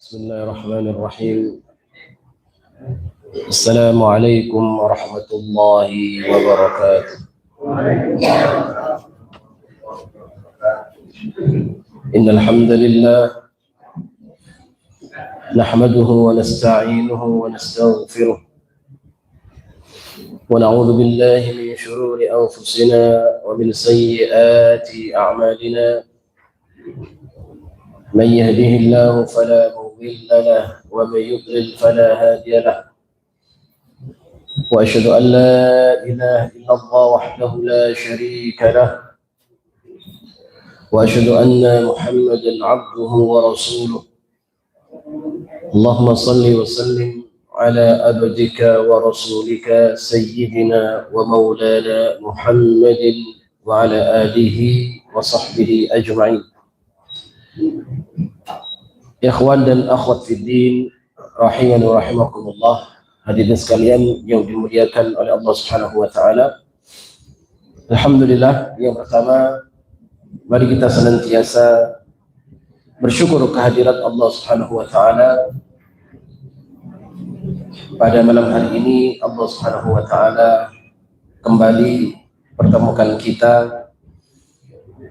بسم الله الرحمن الرحيم. السلام عليكم ورحمة الله وبركاته. إن الحمد لله نحمده ونستعينه ونستغفره ونعوذ بالله من شرور أنفسنا ومن سيئات أعمالنا. من يهده الله فلا مضل له ومن يضلل فلا هادي له، وأشهد أن لا إله إلا الله وحده لا شريك له، وأشهد أن محمدا عبده ورسوله. اللهم صل وسلم على عبدك ورسولك سيدنا ومولانا محمد وعلى آله وصحبه أجمعين. Ikhwan dan akhwat fiddin, rahimani wa rahimakumullah, hadirin sekalian yang dimuliakan oleh Allah Subhanahu wa taala. Alhamdulillah, yang pertama mari kita senantiasa bersyukur kehadirat Allah Subhanahu wa taala. Pada malam hari ini Allah Subhanahu wa taala kembali pertemukan kita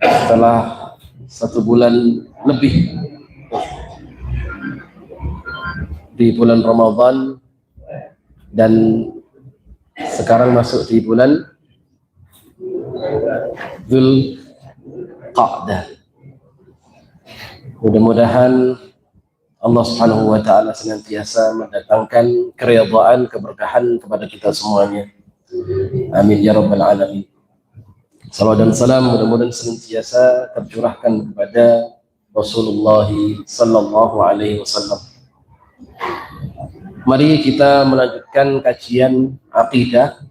setelah 1 bulan lebih di bulan Ramadan, dan sekarang masuk di bulan Dzulqa'dah. Mudah-mudahan Allah Subhanahu wa taala senantiasa mendatangkan keridhaan, keberkahan kepada kita semuanya. Amin ya rabbal alamin. Salawat dan salam mudah-mudahan senantiasa tercurahkan kepada Rasulullah sallallahu alaihi wasallam. Mari kita melanjutkan kajian akidah.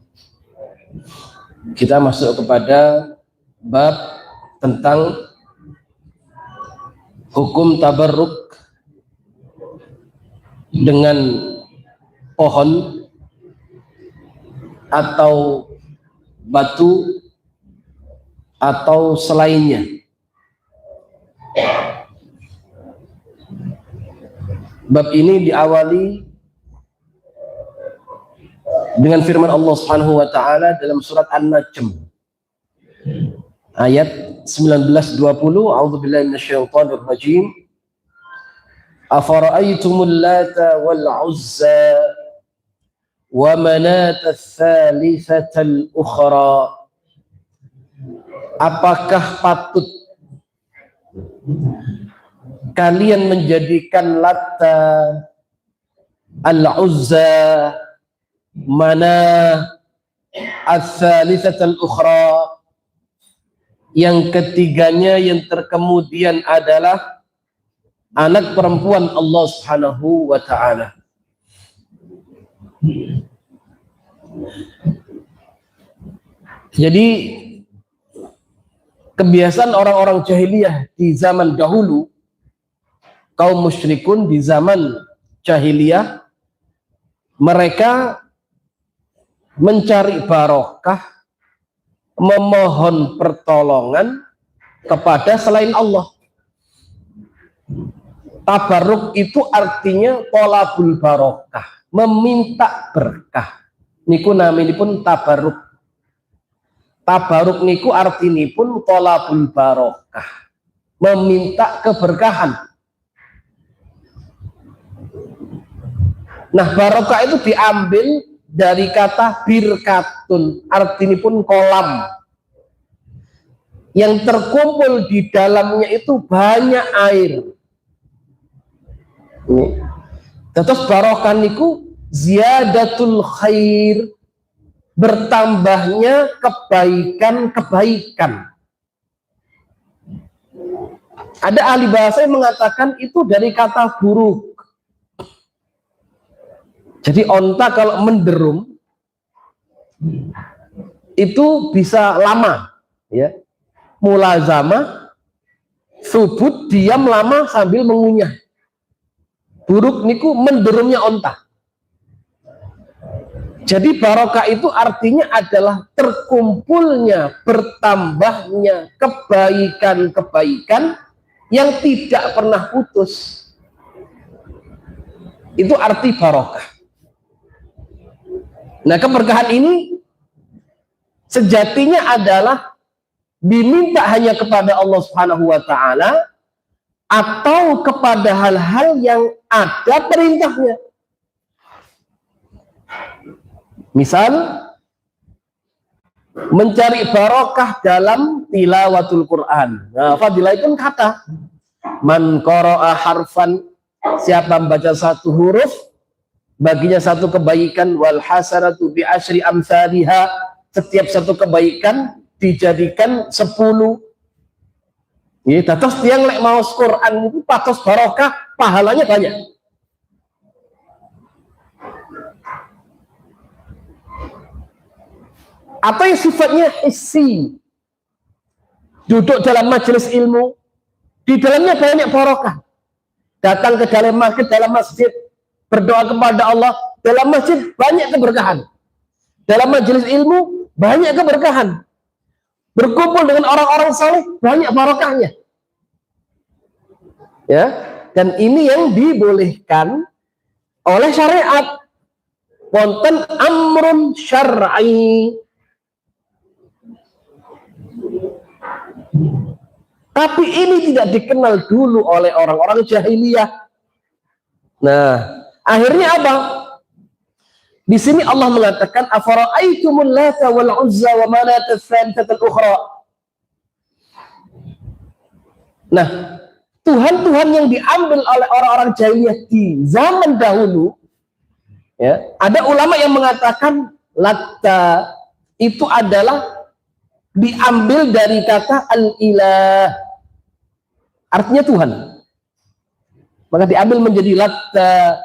Kita masuk kepada bab tentang hukum tabarruk dengan pohon atau batu atau selainnya. Bab ini diawali dengan firman Allah Subhanahu wa taala dalam surat An-Najm ayat 19-20. A'udzubillahi minasyaitonir rajim. Afara'aytumul Lata wal Uzza wa Manata ats-tsalitsata al-ukhra. Apakah patut kalian menjadikan Lata, Al-Uzza, Manat ats-tsalitsata al-ukhra, yang ketiganya yang terkemudian adalah anak perempuan Allah Subhanahu wa taala. Jadi kebiasaan orang-orang jahiliyah di zaman dahulu, kaum musyrikun di zaman jahiliyah, mereka mencari barokah, memohon pertolongan kepada selain Allah. Tabarruk itu artinya tolabul barokah, meminta berkah. Niku naminipun tabarruk. Tabarruk niku artinipun tolabul barokah, meminta keberkahan. Nah, barokah itu diambil dari kata birkatun, artinya pun kolam yang terkumpul di dalamnya itu banyak air. Terus barokah niku ziyadatul khair, bertambahnya kebaikan-kebaikan. Ada ahli bahasa yang mengatakan itu dari kata buruk. Jadi onta kalau menderum itu bisa lama, ya. Mulazamah, subut, diam lama sambil mengunyah. Buruk niku menderumnya onta. Jadi barokah itu artinya adalah terkumpulnya, bertambahnya kebaikan-kebaikan yang tidak pernah putus. Itu arti barokah. Nah, keberkahan ini sejatinya adalah diminta hanya kepada Allah Subhanahu wa taala atau kepada hal-hal yang ada perintahnya. Misal mencari barokah dalam tilawatul Quran. Nah, fadilah itu kata man qara'a harfan, siapa membaca satu huruf baginya satu kebaikan, wal hasanatu bi asyri amsalihha, setiap satu kebaikan dijadikan 10. Ya, terus yang lek mau Quran itu patos barokah, pahalanya banyak. Atau yang sifatnya hissi, duduk dalam majelis ilmu, di dalamnya banyak barokah. Datang ke dalam masjid, berdoa kepada Allah, dalam masjid banyak keberkahan. Dalam majelis ilmu banyak keberkahan. Berkumpul dengan orang-orang saleh banyak barokahnya. Ya, dan ini yang dibolehkan oleh syariat. Wonten amrun syar'i. Tapi ini tidak dikenal dulu oleh orang-orang jahiliyah. Nah, akhirnya apa? Di sini Allah mengatakan afara'aitumul lata wal uzza wa manata tsalitsatal ukhra. Nah, Tuhan-Tuhan yang diambil oleh orang-orang jahiliyah di zaman dahulu, ya, ada ulama yang mengatakan Latta itu adalah diambil dari kata al-ilah, artinya Tuhan, maka diambil menjadi Latta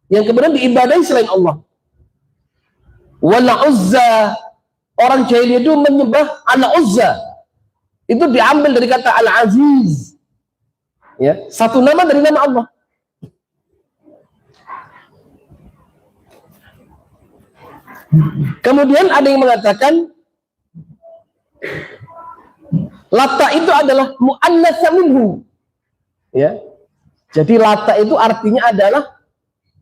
yang kemudian diibadahi selain Allah. Wal Uzza, orang jahiliyah itu menyembah Al-Uzza, itu diambil dari kata Al-Aziz, ya, satu nama dari nama Allah. Kemudian ada yang mengatakan Lata itu adalah mu'annatsa minhu. Ya. Jadi Lata itu artinya adalah,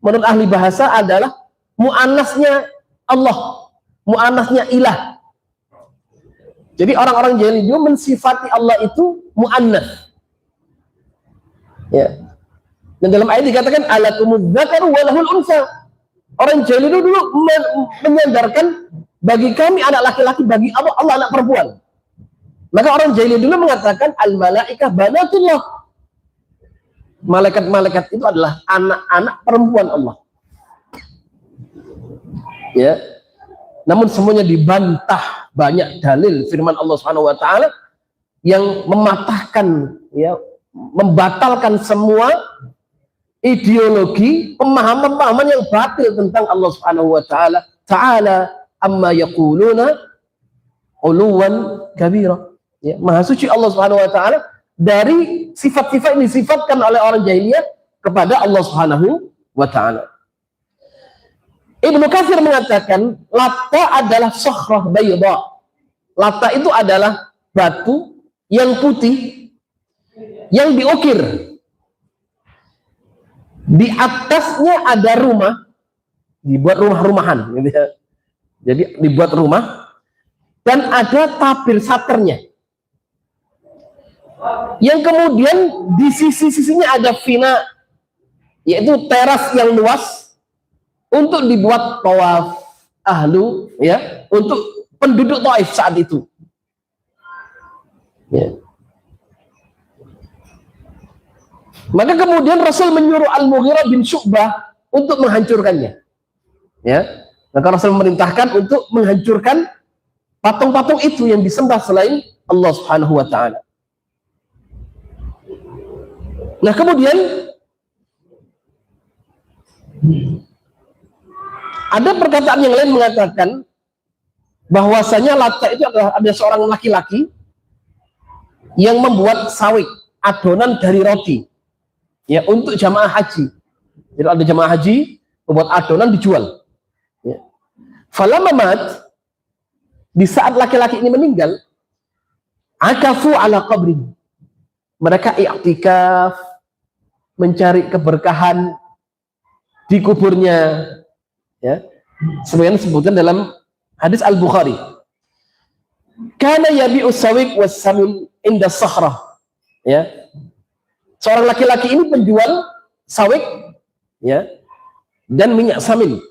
menurut ahli bahasa adalah mu'annasnya Allah, mu'annasnya ilah. Jadi orang-orang jahiliyah mensifati Allah itu mu'annas. Ya. Dan dalam ayat dikatakan alakumuz dzakaru wa lahul unsa. Orang jahiliyah dulu menyandarkan bagi kami anak laki-laki, bagi Allah anak perempuan. Maka orang jahiliyah dulu mengatakan al-malaikah banatullah. Malaikat-malaikat itu adalah anak-anak perempuan Allah. Ya. Namun semuanya dibantah banyak dalil firman Allah Subhanahu wa taala yang mematahkan, ya, membatalkan semua ideologi, pemahaman-pemahaman yang batil tentang Allah Subhanahu wa taala. Ta'ala amma yaquluna uluwan kabira. Ya, maha suci Allah Subhanahu wa taala dari sifat-sifat yang disifatkan oleh orang jahiliyah kepada Allah Subhanahu wa taala. Ibnu Katsir mengatakan Lata adalah sakhrah bayda. Lata itu adalah batu yang putih yang diukir. Di atasnya ada rumah, dibuat rumah-rumahan gitu ya. Jadi dibuat rumah dan ada tabir saternya. Yang kemudian di sisi-sisinya ada fina, yaitu teras yang luas untuk dibuat tawaf ahlu, ya, untuk penduduk Taif saat itu. Ya. Maka kemudian Rasul menyuruh Al-Mughirah bin Syu'bah untuk menghancurkannya. Ya. Maka Rasul memerintahkan untuk menghancurkan patung-patung itu yang disembah selain Allah Subhanahu wa taala. Nah, kemudian ada perkataan yang lain mengatakan bahwasanya Lata itu adalah ada seorang laki-laki yang membuat sawik, adonan dari roti, ya, untuk jamaah haji. Jadi ada jamaah haji membuat adonan dijual. Ya. Falamma mat, di saat laki-laki ini meninggal, akafu ala qabri, mereka i'tikaf, mencari keberkahan di kuburnya, ya. Sebagian disebutkan dalam hadis Al-Bukhari. Kana yabi'u sawiq was samin inda sakhrah. Ya. Seorang laki-laki ini penjual sawik, ya, dan minyak samin.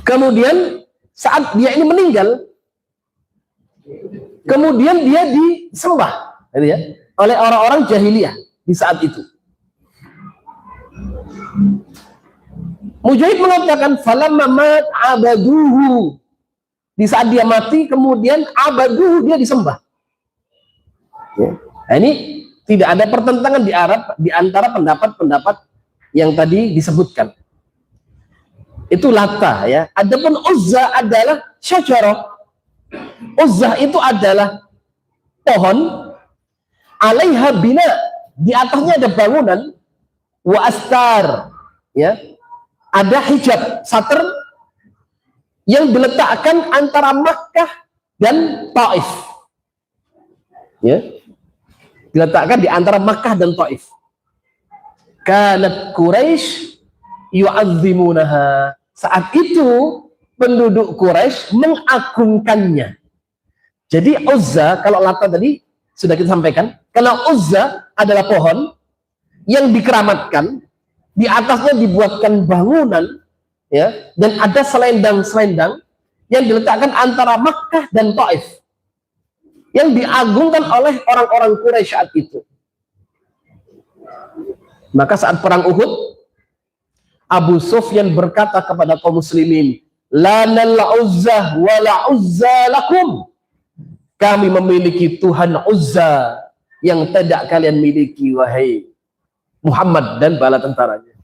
Kemudian saat dia ini meninggal, kemudian dia disembah, ya, oleh orang-orang jahiliyah di saat itu. Mujahid mengatakan falamma mat abaduhu, di saat dia mati kemudian abaduhu, dia disembah. Ya. Nah, ini tidak ada pertentangan di Arab di antara pendapat-pendapat yang tadi disebutkan. Itu Lata, ya. Adapun Uzza adalah syajarah. Uzza itu adalah pohon, alaiha bina, di atasnya ada bangunan, wa astar, ya. Ada hijab, sater yang diletakkan antara Makkah dan Taif. Ya. Diletakkan di antara Makkah dan Taif. Kanat Quraisy yu'azzimunaha. Saat itu penduduk Quraisy mengagungkannya. Jadi Uzza, kalau Lata tadi sudah kita sampaikan, kalau Uzza adalah pohon yang dikeramatkan, di atasnya dibuatkan bangunan, ya, dan ada selendang-selendang yang diletakkan antara Makkah dan Taif, yang diagungkan oleh orang-orang Quraisy saat itu. Maka saat perang Uhud, Abu Sufyan berkata kepada kaum muslimin, lanal Uzzah wa la Uzza lakum. Kami memiliki Tuhan Uzza yang tidak kalian miliki, wahai Muhammad dan bala tentaranya.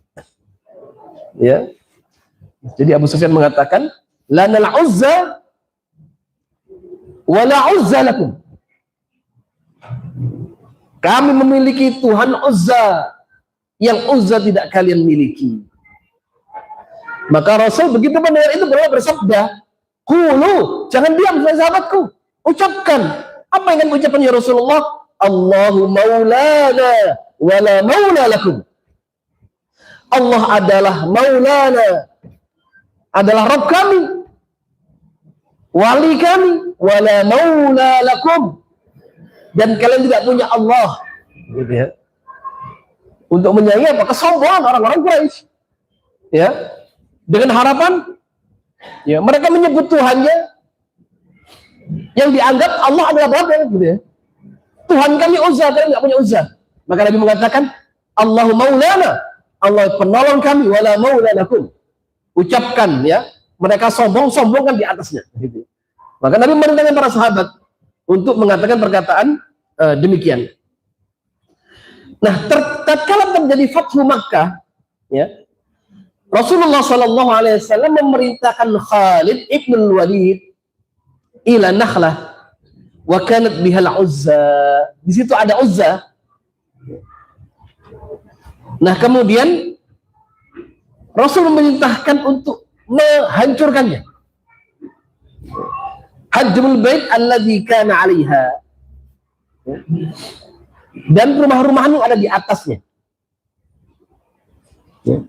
Ya. Jadi Abu Sufyan mengatakan, lanal Uzza wa la Uzza lakum. Kami memiliki Tuhan Uzza yang Uzza tidak kalian miliki. Maka Rasul begitu mendengar itu beliau bersabda, qulu, jangan diam sahabatku, ucapkan. Apa yang kamu ucapkan ya Rasulullah? Allahu maulana wa la maula lakum. Allah adalah maulana, adalah Rabb kami, wali kami, wa la maula lakum, dan kalian tidak punya Allah. Gitu ya. Untuk menyayangi apa? Kesombongan orang-orang Quraisy. Ya. Dengan harapan, ya, mereka menyebut Tuhannya yang dianggap Allah adalah Rabb, gitu ya. Tuhan kami Uzza, kalian nggak punya Uzza. Maka Nabi mengatakan, Allahu maulana, Allah penolong kami, wala maula lakum. Ucapkan, ya, mereka sombong-sombongkan di atasnya. Gitu. Maka Nabi merintahkan para sahabat untuk mengatakan perkataan demikian. Nah, tatkala terjadi Fathu Makkah, ya, Rasulullah Shallallahu Alaihi Wasallam memerintahkan Khalid ibn Walid ila Nakhlah wa kanat bihal Uzza. Di situ ada Uzza. Nah, kemudian Rasul memerintahkan untuk menghancurkannya. Hadmul bait alladzi kana 'alaiha. Dan rumah-rumahan yang ada di atasnya. Ya.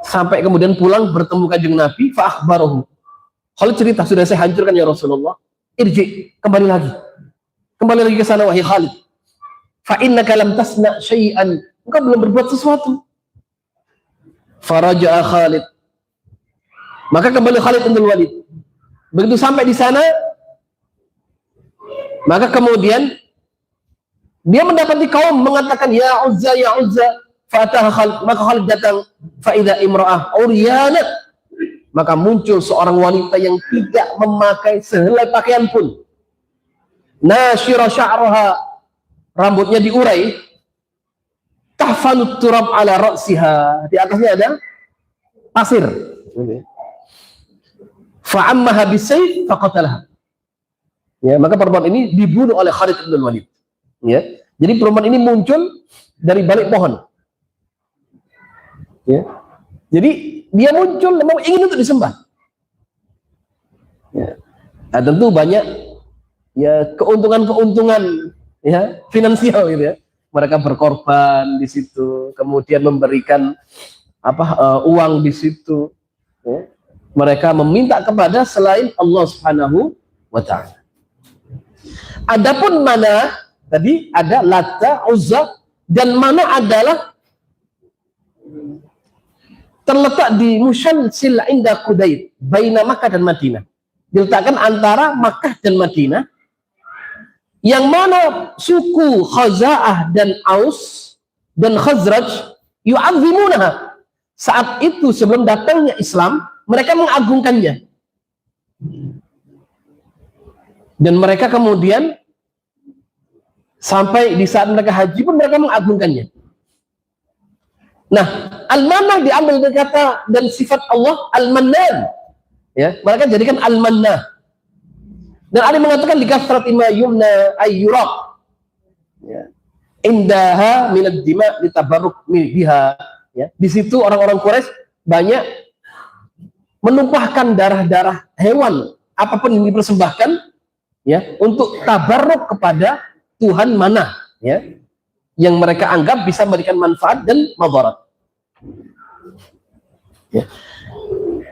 Sampai kemudian pulang bertemu kanjeng Nabi, fa akhbarahu. Khalid cerita, sudah saya hancurkan ya Rasulullah. Irji, kembali lagi ke sana wahai Khalid. Fa innaka lam tasna syai'an, engkau belum berbuat sesuatu. Faraja'a Khalid. Maka kembali Khalid bin Walid. Begitu sampai di sana, maka kemudian dia mendapati kaum mengatakan ya Uzza ya Uzza. Fatah Khalid, maka Khalid datang, faida imra'ah uryanat, maka muncul seorang wanita yang tidak memakai sehelai pakaian pun, nasyira sya'raha, rambutnya diurai, tahfanut turab ala ra'siha, di atasnya ada pasir, fa'ammaha bisayf faqatalaha, ya, maka perempuan ini dibunuh oleh Khalid bin Walid, ya. Jadi perempuan ini muncul dari balik pohon. Ya. Jadi dia muncul memang ingin untuk disembah. Ya. Nah, tentu banyak, ya, keuntungan-keuntungan, ya, finansial gitu ya, mereka berkorban di situ, kemudian memberikan uang di situ, ya. Mereka meminta kepada selain Allah Subhanahu wa ta'ala. Adapun mana tadi ada Lata, Uzza, dan mana adalah terletak di Musyalsil inda Qudayd, baina Makkah dan Madinah. Diletakkan antara Makkah dan Madinah, yang mana suku Khaza'ah dan Aus dan Khazraj yu'azzimunaha. Saat itu sebelum datangnya Islam, mereka mengagungkannya. Dan mereka kemudian sampai di saat mereka haji pun mereka mengagungkannya. Nah, al-manah diambil dari kata dan sifat Allah al-mannan. Ya, mereka jadikan al-mannah. Dan ada yang mengatakan di kasrat ima yumna ayyuraq. Ya. Indaha minad dima litabarruk biha. Ya. Di situ orang-orang Quraisy banyak menumpahkan darah-darah hewan apapun yang dipersembahkan, ya, untuk tabarruk kepada Tuhan mana, ya, yang mereka anggap bisa memberikan manfaat dan madarat. Ya.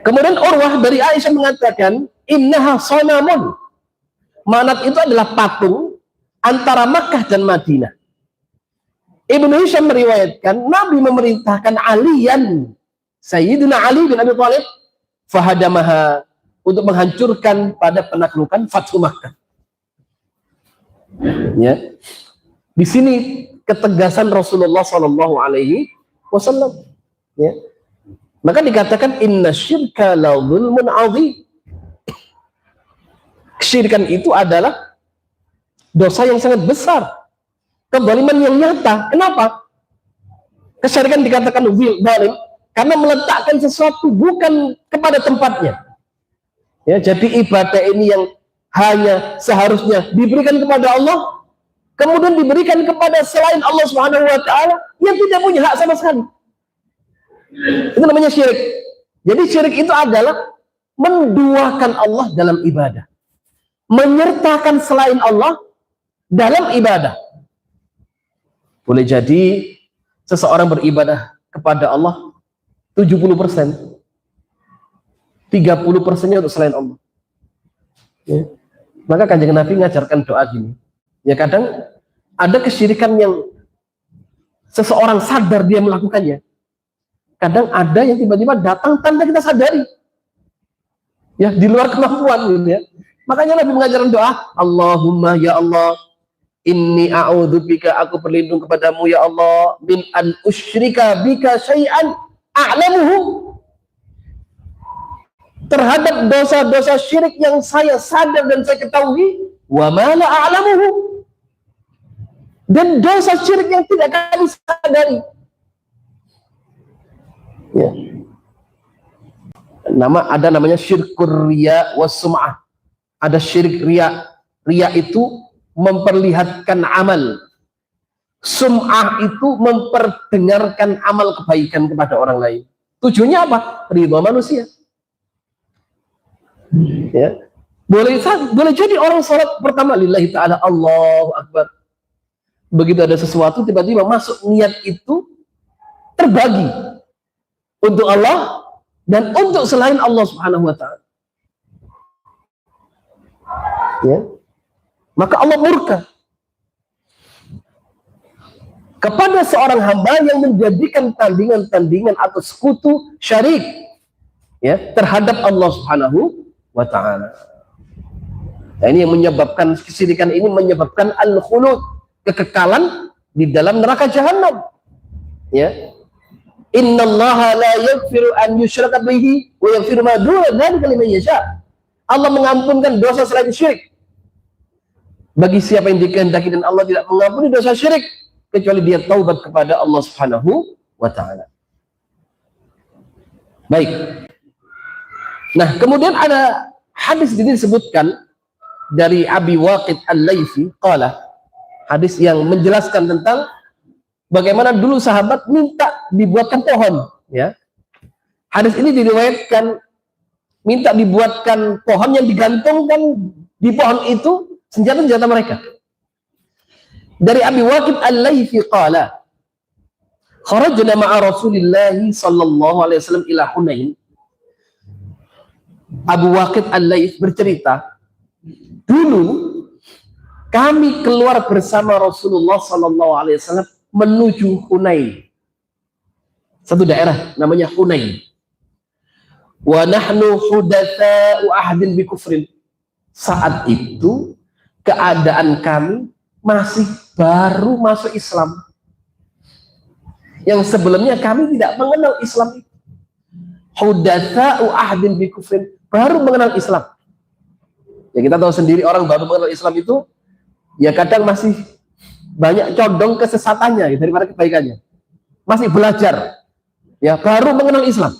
Kemudian Urwah dari Aisyah mengatakan, innaha sanamun. Manat itu adalah patung antara Makkah dan Madinah. Ibnu Hisham meriwayatkan Nabi memerintahkan Aliyan, Sayyidina Ali bin Abi Thalib, fahadamaha, untuk menghancurkan pada penaklukan Fathu Makkah. Ya. Di sini ketegasan Rasulullah Shallallahu Alaihi Wasallam. Ya. Maka dikatakan inna syirka la zulmun azim. Kesyirikan itu adalah dosa yang sangat besar, kezaliman yang nyata. Kenapa? Kesyirikan dikatakan zalim karena meletakkan sesuatu bukan kepada tempatnya. Ya, jadi ibadah ini yang hanya seharusnya diberikan kepada Allah, kemudian diberikan kepada selain Allah Subhanahu wa ta'ala yang tidak punya hak sama sekali. Itu namanya syirik. Jadi syirik itu adalah menduakan Allah dalam ibadah, menyertakan selain Allah dalam ibadah. Boleh jadi seseorang beribadah kepada Allah 70%, 30%-nya untuk selain Allah. Ya. Maka Kanjeng Nabi mengajarkan doa gini. Ya, kadang ada kesyirikan yang seseorang sadar dia melakukannya. Kadang ada yang tiba-tiba datang tanpa kita sadari. Ya, di luar kemampuan gitu ya. Makanya Nabi mengajarkan doa, Allahumma ya Allah, inni a'udzubika, aku berlindung kepadamu ya Allah, min an usyrika bika syai'an a'lamuhu, terhadap dosa-dosa syirik yang saya sadar dan saya ketahui, wa ma la a'lamuhu, dan dosa syirik yang tidak kami sadari. Ya. Ada namanya syirkur riya was sum'ah. Ada syirik riya. Riya itu memperlihatkan amal. Sum'ah itu memperdengarkan amal kebaikan kepada orang lain. Tujuannya apa? Ridha manusia. Ya. Boleh jadi orang salat pertama lillahi ta'ala, Allahu Akbar. Begitu ada sesuatu tiba-tiba masuk niat itu terbagi untuk Allah dan untuk selain Allah Subhanahu wa ta'ala. Ya. Maka Allah murka kepada seorang hamba yang menjadikan tandingan-tandingan atau sekutu syarik, ya, terhadap Allah Subhanahu wa ta'ala. Nah, ini yang menyebabkan kesyirikan ini menyebabkan al-khulud, kekekalan di dalam neraka jahanam. Ya. Innallaha la yaghfiru an yushraka bihi wa yaghfiru ma duna dzalika liman yasha. Allah mengampunkan dosa selain syirik bagi siapa yang dikehendaki, dan Allah tidak mengampuni dosa syirik kecuali dia taubat kepada Allah Subhanahu wa ta'ala. Baik. Nah, kemudian ada hadis ini disebutkan dari Abi Waqid Al-Laythi qala, hadis yang menjelaskan tentang bagaimana dulu sahabat minta dibuatkan pohon, ya. Hadis ini diriwayatkan minta dibuatkan pohon yang digantungkan di pohon itu senjata-senjata mereka. Dari Abi Waqid Al-Laythi qala, kharajna ma'a Rasulillah sallallahu alaihi wasallam ila Hunain. Abu Waqid Al-Layth bercerita, dulu kami keluar bersama Rasulullah sallallahu alaihi wasallam menuju Hunain. Satu daerah namanya Hunain. Wa nahnu hudatsa'u ahdin bi kufrin. Saat itu keadaan kami masih baru masuk Islam. Yang sebelumnya kami tidak mengenal Islam itu. Hudatsa'u ahdin bi kufrin, baru mengenal Islam. Ya kita tahu sendiri orang baru mengenal Islam itu ya kadang masih banyak condong kesesatannya ya, daripada kebaikannya. Masih belajar. Ya, baru mengenal Islam.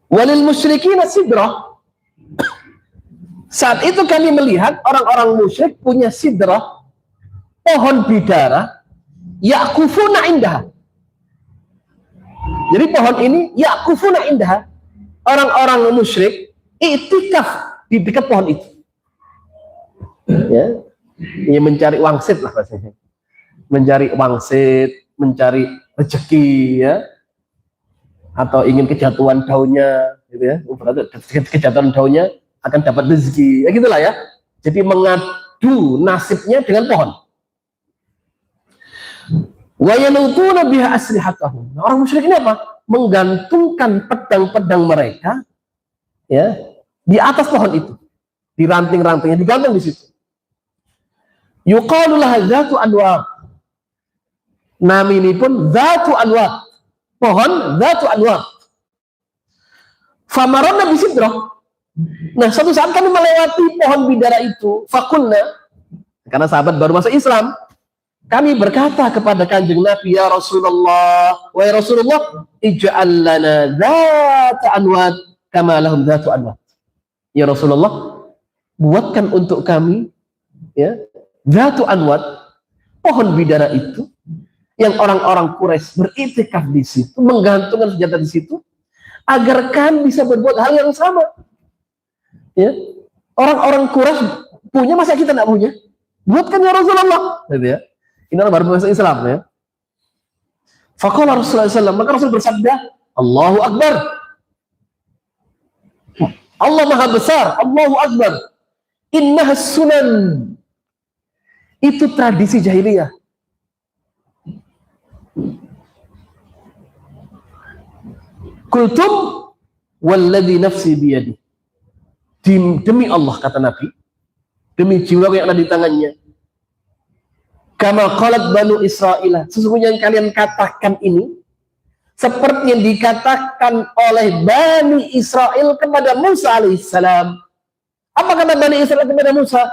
Walil musyrikin sidrah. Saat itu kami melihat orang-orang musyrik punya sidrah, pohon bidara, ya'kufuna indaha. Jadi pohon ini ya'kufuna indaha. Orang-orang musyrik iktikaf di dekat pohon itu. Ya, ini mencari wangsit lah bahasanya. Mencari wangsit, mencari rezeki ya, atau ingin kejatuhan daunnya gitu ya, kejatuhan daunnya akan dapat rezeki ya, gitulah ya. Jadi mengadu nasibnya dengan pohon. Wa yanutuna biha aslihatahum. Orang musyrik ini apa? Menggantungkan pedang-pedang mereka ya di atas pohon itu, di ranting-rantingnya digantung di situ. Yuqalu laha dzatu anwar. Nama ini pun dzatu anwar, pohon dzatu anwar. Famarana bisidrah. Nah, suatu saat kami melewati pohon bidara itu, fakulna, karena sahabat baru masuk Islam, kami berkata kepada Kanjeng Nabi, ya Rasulullah, wahai Rasulullah, ij'al lana dzata anwar kama lahum dzatu anwar. Ya Rasulullah, buatkan untuk kami ya dzatu anwar, pohon bidara itu yang orang-orang Quraisy beriktikaf di situ, menggantungkan senjata di situ, agar kami bisa berbuat hal yang sama. Ya, orang-orang Quraisy punya, masa kita tidak punya? Buatkan ya Rasulullah. Gitu ya. Ini orang baru masuk Islam ya. Faqala Rasulullah SAW, maka Rasul bersabda, Allahu Akbar. Allah Maha Besar, Allahu Akbar. Innaha sunan. Itu tradisi jahiliyah. Kultum walladzi nafsi biyadi. Demi Allah, kata Nabi, demi jiwa yang ada di tangannya, kama qalat banu Israil, sesungguhnya yang kalian katakan ini seperti yang dikatakan oleh Bani Israel kepada Musa alaihissalam. Apa kata Bani Israel kepada Musa?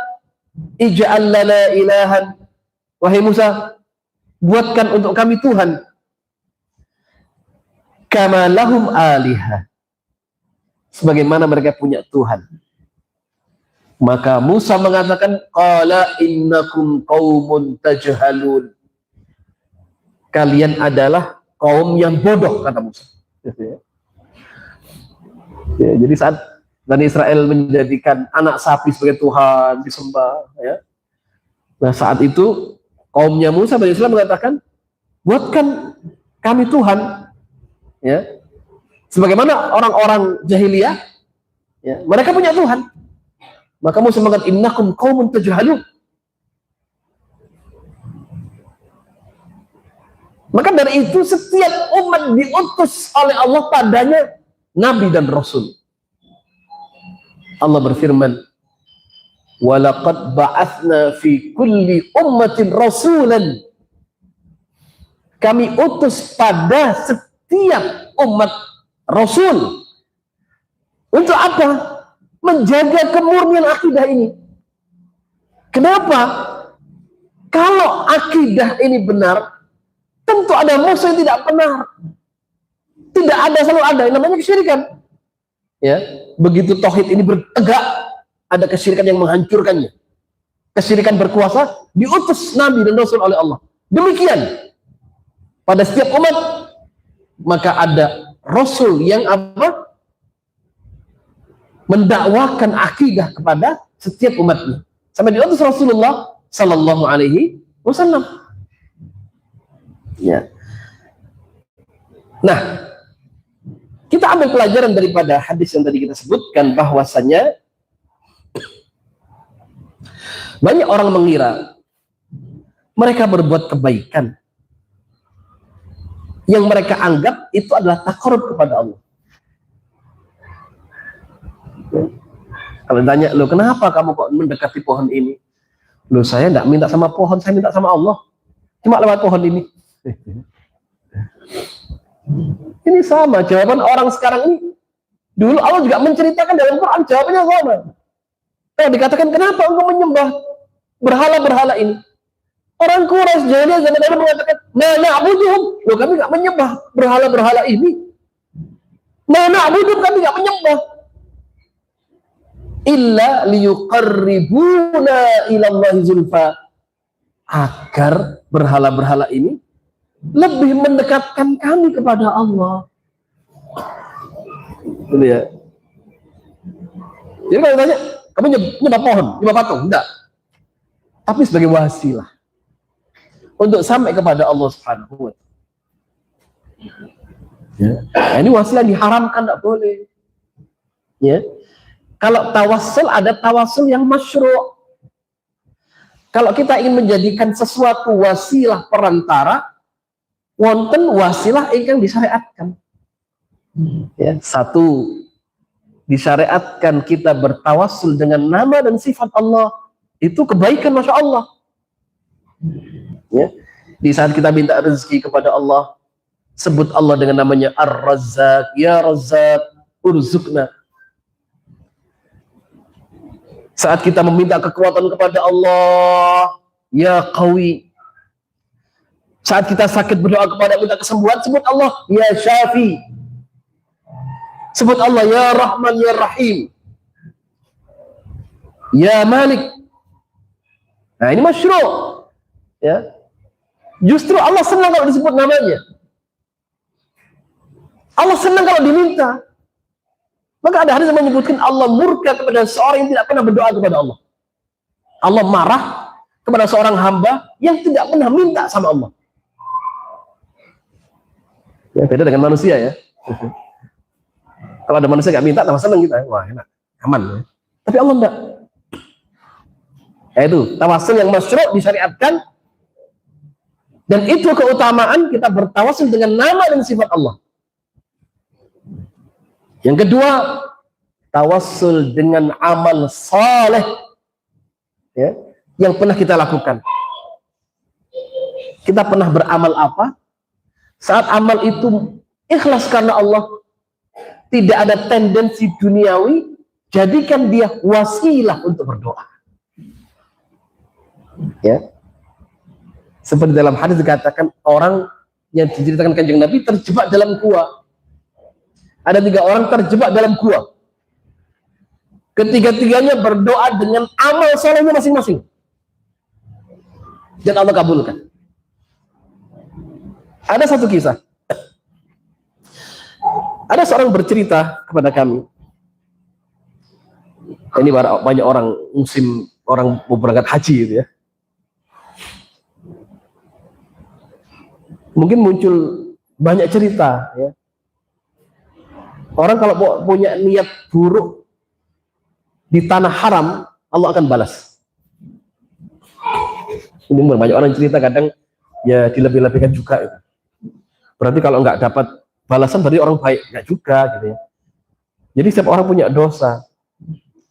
Ij'al lana ilahan, wahai Musa, buatkan untuk kami Tuhan, kama lahum alihah, sebagaimana mereka punya Tuhan. Maka Musa mengatakan, qala innakum qaumun tajhalun, kalian adalah kaum yang bodoh, kata Musa. Ya, jadi saat Bani Israel menjadikan anak sapi sebagai Tuhan disembah ya. Nah, saat itu kaumnya Musa, Bani Israel mengatakan, buatkan kami Tuhan ya. Sebagaimana orang-orang jahiliyah ya, mereka punya Tuhan. Maka Musa mengatakan, innakum qaumun tajhalun. Maka dari itu setiap umat diutus oleh Allah padanya nabi dan rasul. Allah berfirman, walaqad ba'atsna fi kulli ummatin rasulan. Kami utus pada setiap umat rasul. Untuk apa? Menjaga kemurnian akidah ini. Kenapa? Kalau akidah ini benar, tentu ada musuh yang tidak benar. Tidak ada, selalu ada yang namanya kesyirikan. Ya, begitu tauhid ini bertegak, ada kesyirikan yang menghancurkannya. Kesyirikan berkuasa, diutus nabi dan rasul oleh Allah. Demikian pada setiap umat, maka ada rasul yang apa? Mendakwakan akidah kepada setiap umatnya. Sampai diutus Rasulullah Sallallahu Alaihi Wasallam. Ya. Nah, kita ambil pelajaran daripada hadis yang tadi kita sebutkan, bahwasanya banyak orang mengira mereka berbuat kebaikan yang mereka anggap itu adalah taqarrub kepada Allah. Kalau ditanya, lo kenapa kamu kok mendekati pohon ini? Lo saya tidak minta sama pohon, saya minta sama Allah. Cuma lewat pohon ini. Ini sama jawaban orang sekarang ini. Dulu Allah juga menceritakan dalam Quran, jawabannya sama. Kalau dikatakan kenapa engkau menyembah berhala-berhala ini? Orang Quraisy jahiliyah zaman dulu mengatakan, "Ma na'buduhum." Loh, kami enggak menyembah berhala-berhala ini. "Ma na'buduhum," kami enggak menyembah. Illa liyuqarribuna ila Allahi zulfa. Agar berhala-berhala ini lebih mendekatkan kami kepada Allah. Gitu ya. Jadi kalau tanya, kamu nyembah pohon, nyembah patung? Enggak. Tapi sebagai wasilah untuk sampai kepada Allah Subhanahu wa Ta'ala. Ya. Nah, ini wasilah diharamkan, enggak boleh. Ya. Kalau tawassul, ada tawassul yang masyru'. Kalau kita ingin menjadikan sesuatu wasilah perantara, wonten wasilah ingkang disyariatkan. Ya, satu, disyariatkan kita bertawassul dengan nama dan sifat Allah. Itu kebaikan, Masya Allah. Ya. Di saat kita minta rezeki kepada Allah, sebut Allah dengan namanya Ar-Razzaq. Ya Razzaq, urzuqna. Saat kita meminta kekuatan kepada Allah, Ya Qawi. Saat kita sakit berdoa kepada minta kesembuhan, sebut Allah, Ya Syafi. Sebut Allah, Ya Rahman, Ya Rahim. Ya Malik. Nah, ini masyru'. Ya. Justru Allah senang kalau disebut namanya. Allah senang kalau diminta. Maka ada hadis yang menyebutkan Allah murka kepada seorang yang tidak pernah berdoa kepada Allah. Allah marah kepada seorang hamba yang tidak pernah minta sama Allah. Ya, beda dengan manusia ya. Kalau ada manusia nggak minta, tambah senang kita. Wah, enak, aman. Ya. Tapi Allah enggak. Ya, itu tawassul yang masyru' disyariatkan. Dan itu keutamaan kita bertawassul dengan nama dan sifat Allah. Yang kedua, tawassul dengan amal saleh, ya, yang pernah kita lakukan. Kita pernah beramal apa? Saat amal itu ikhlas karena Allah, tidak ada tendensi duniawi, jadikan dia wasilah untuk berdoa. Ya, seperti dalam hadis dikatakan, orang yang diceritakan Kanjeng Nabi terjebak dalam gua. Ada 3 orang terjebak dalam gua. Ketiga-tiganya berdoa dengan amal salehnya masing-masing. Dan Allah kabulkan. Ada satu kisah. Ada seorang bercerita kepada kami. Ini banyak orang musim, orang mau berangkat haji gitu ya. Mungkin muncul banyak cerita ya. Orang kalau punya niat buruk di tanah haram, Allah akan balas. Ini banyak orang cerita, kadang ya dilebih-lebihkan juga. Gitu. Berarti kalau nggak dapat balasan berarti orang baik, nggak juga gitu ya. Jadi setiap orang punya dosa.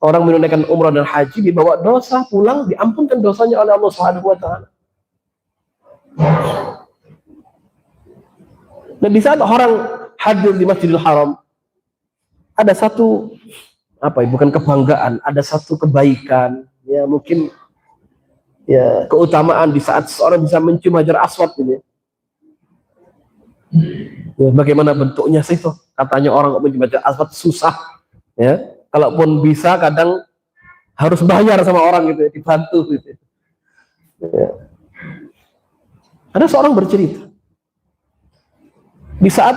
Orang menunaikan umrah dan haji dibawa dosa, pulang diampunkan dosanya oleh Allah Subhanahu wa Ta'ala. Dan di saat orang hadir di Masjidil Haram, ada satu bukan kebanggaan, ada satu kebaikan, ya mungkin ya keutamaan di saat seorang bisa mencium Hajar Aswad ini. Ya, bagaimana bentuknya sih tuh? Katanya orang kok mencium Hajar Aswad susah, ya. Kalaupun bisa kadang harus bayar sama orang gitu, ya, dibantu gitu. Ya. Ada seorang bercerita, di saat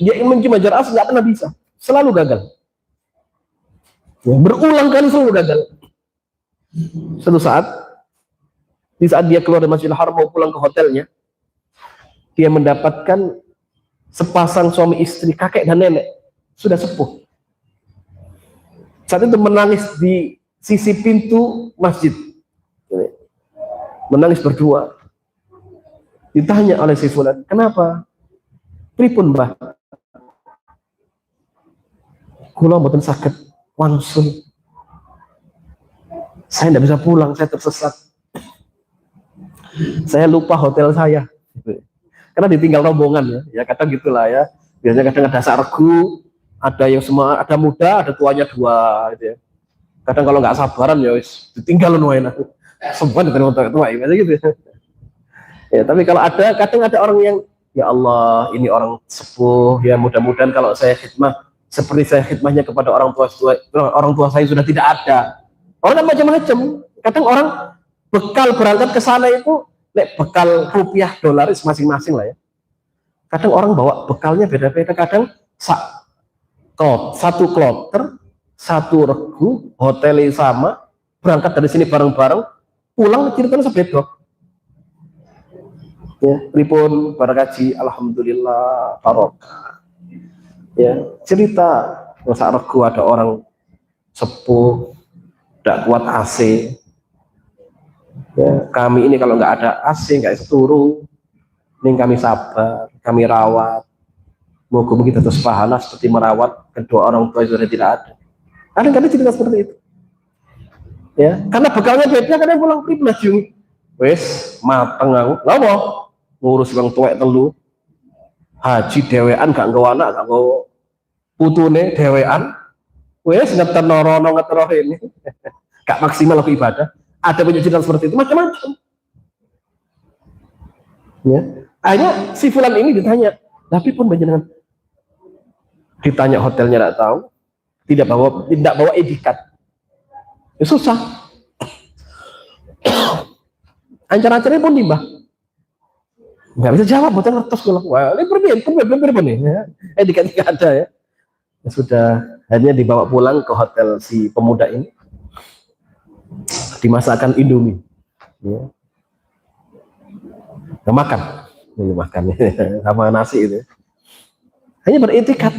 dia ingin mencium Hajar Aswad nggak pernah bisa. Selalu gagal. Ya, berulang kali selalu gagal. Suatu saat Di saat dia keluar dari Masjidil Haram mau pulang ke hotelnya, dia mendapatkan sepasang suami istri, kakek dan nenek, sudah sepuh. Saat itu menangis di sisi pintu masjid, menangis berdua. Ditanya oleh si fulan, kenapa? Pripun mbah? Kula mboten sakit wangsul. Saya tidak bisa pulang, saya tersesat. Saya lupa hotel saya. Karena ditinggal rombongan ya kadang gitulah ya. Biasanya kadang ada sargu, ada yang semua, ada muda, ada tuanya dua gitu ya. Kadang kalau nggak sabaran ya wis ditinggal nuain aku. Semua diterima tua ya gitu ya. Ya, tapi kalau ada, kadang ada orang yang ya Allah, ini orang sepuh ya, mudah-mudahan kalau saya khidmah seperti saya khidmahnya kepada orang tua saya sudah tidak ada. Orang kan macam-macam. Kadang orang bekal berangkat ke sana itu bekal rupiah dolar masing-masing lah ya. Kadang orang bawa bekalnya beda-beda. Kadang satu kloter, satu regu, hotelnya sama, berangkat dari sini bareng-bareng, pulang ceritanya sebedok. Ya, pripun barakaji, alhamdulillah barokah. Ya, cerita masa regu ada orang sepuh, tidak kuat AC. Ya, kami ini kalau nggak ada AC, nggak seturu, ini kami sabar, kami rawat. Moga-moga kita terus pahala seperti merawat kedua orang tua yang sudah tidak ada. Kadang-kadang cerita seperti itu. Ya, karena bekalnya beda, kadang pulang pribadi jung. Wes, mateng aku. Lama ngurus bang tuwek telu. Haji dewean gak nggawa anak, gak nggawa putune dewean. Wes ngeternorono ngetero ini. Gak maksimal aku ibadah. Ada punya cerita seperti itu macam-macam. Ya, akhirnya si fulan ini ditanya, tapi pun panjenengan ditanya hotelnya tidak tahu, tidak bawa etikat, ya susah. Ancar-ancarnya pun timbah, nggak bisa jawab, betul ngertos kalau wah ini berbeda nih, ya. Etikat tidak ada ya. Ya sudah, akhirnya dibawa pulang ke hotel si pemuda ini, dimasakkan Indomie, ya. Makan sama nasi itu. Hanya beretikat.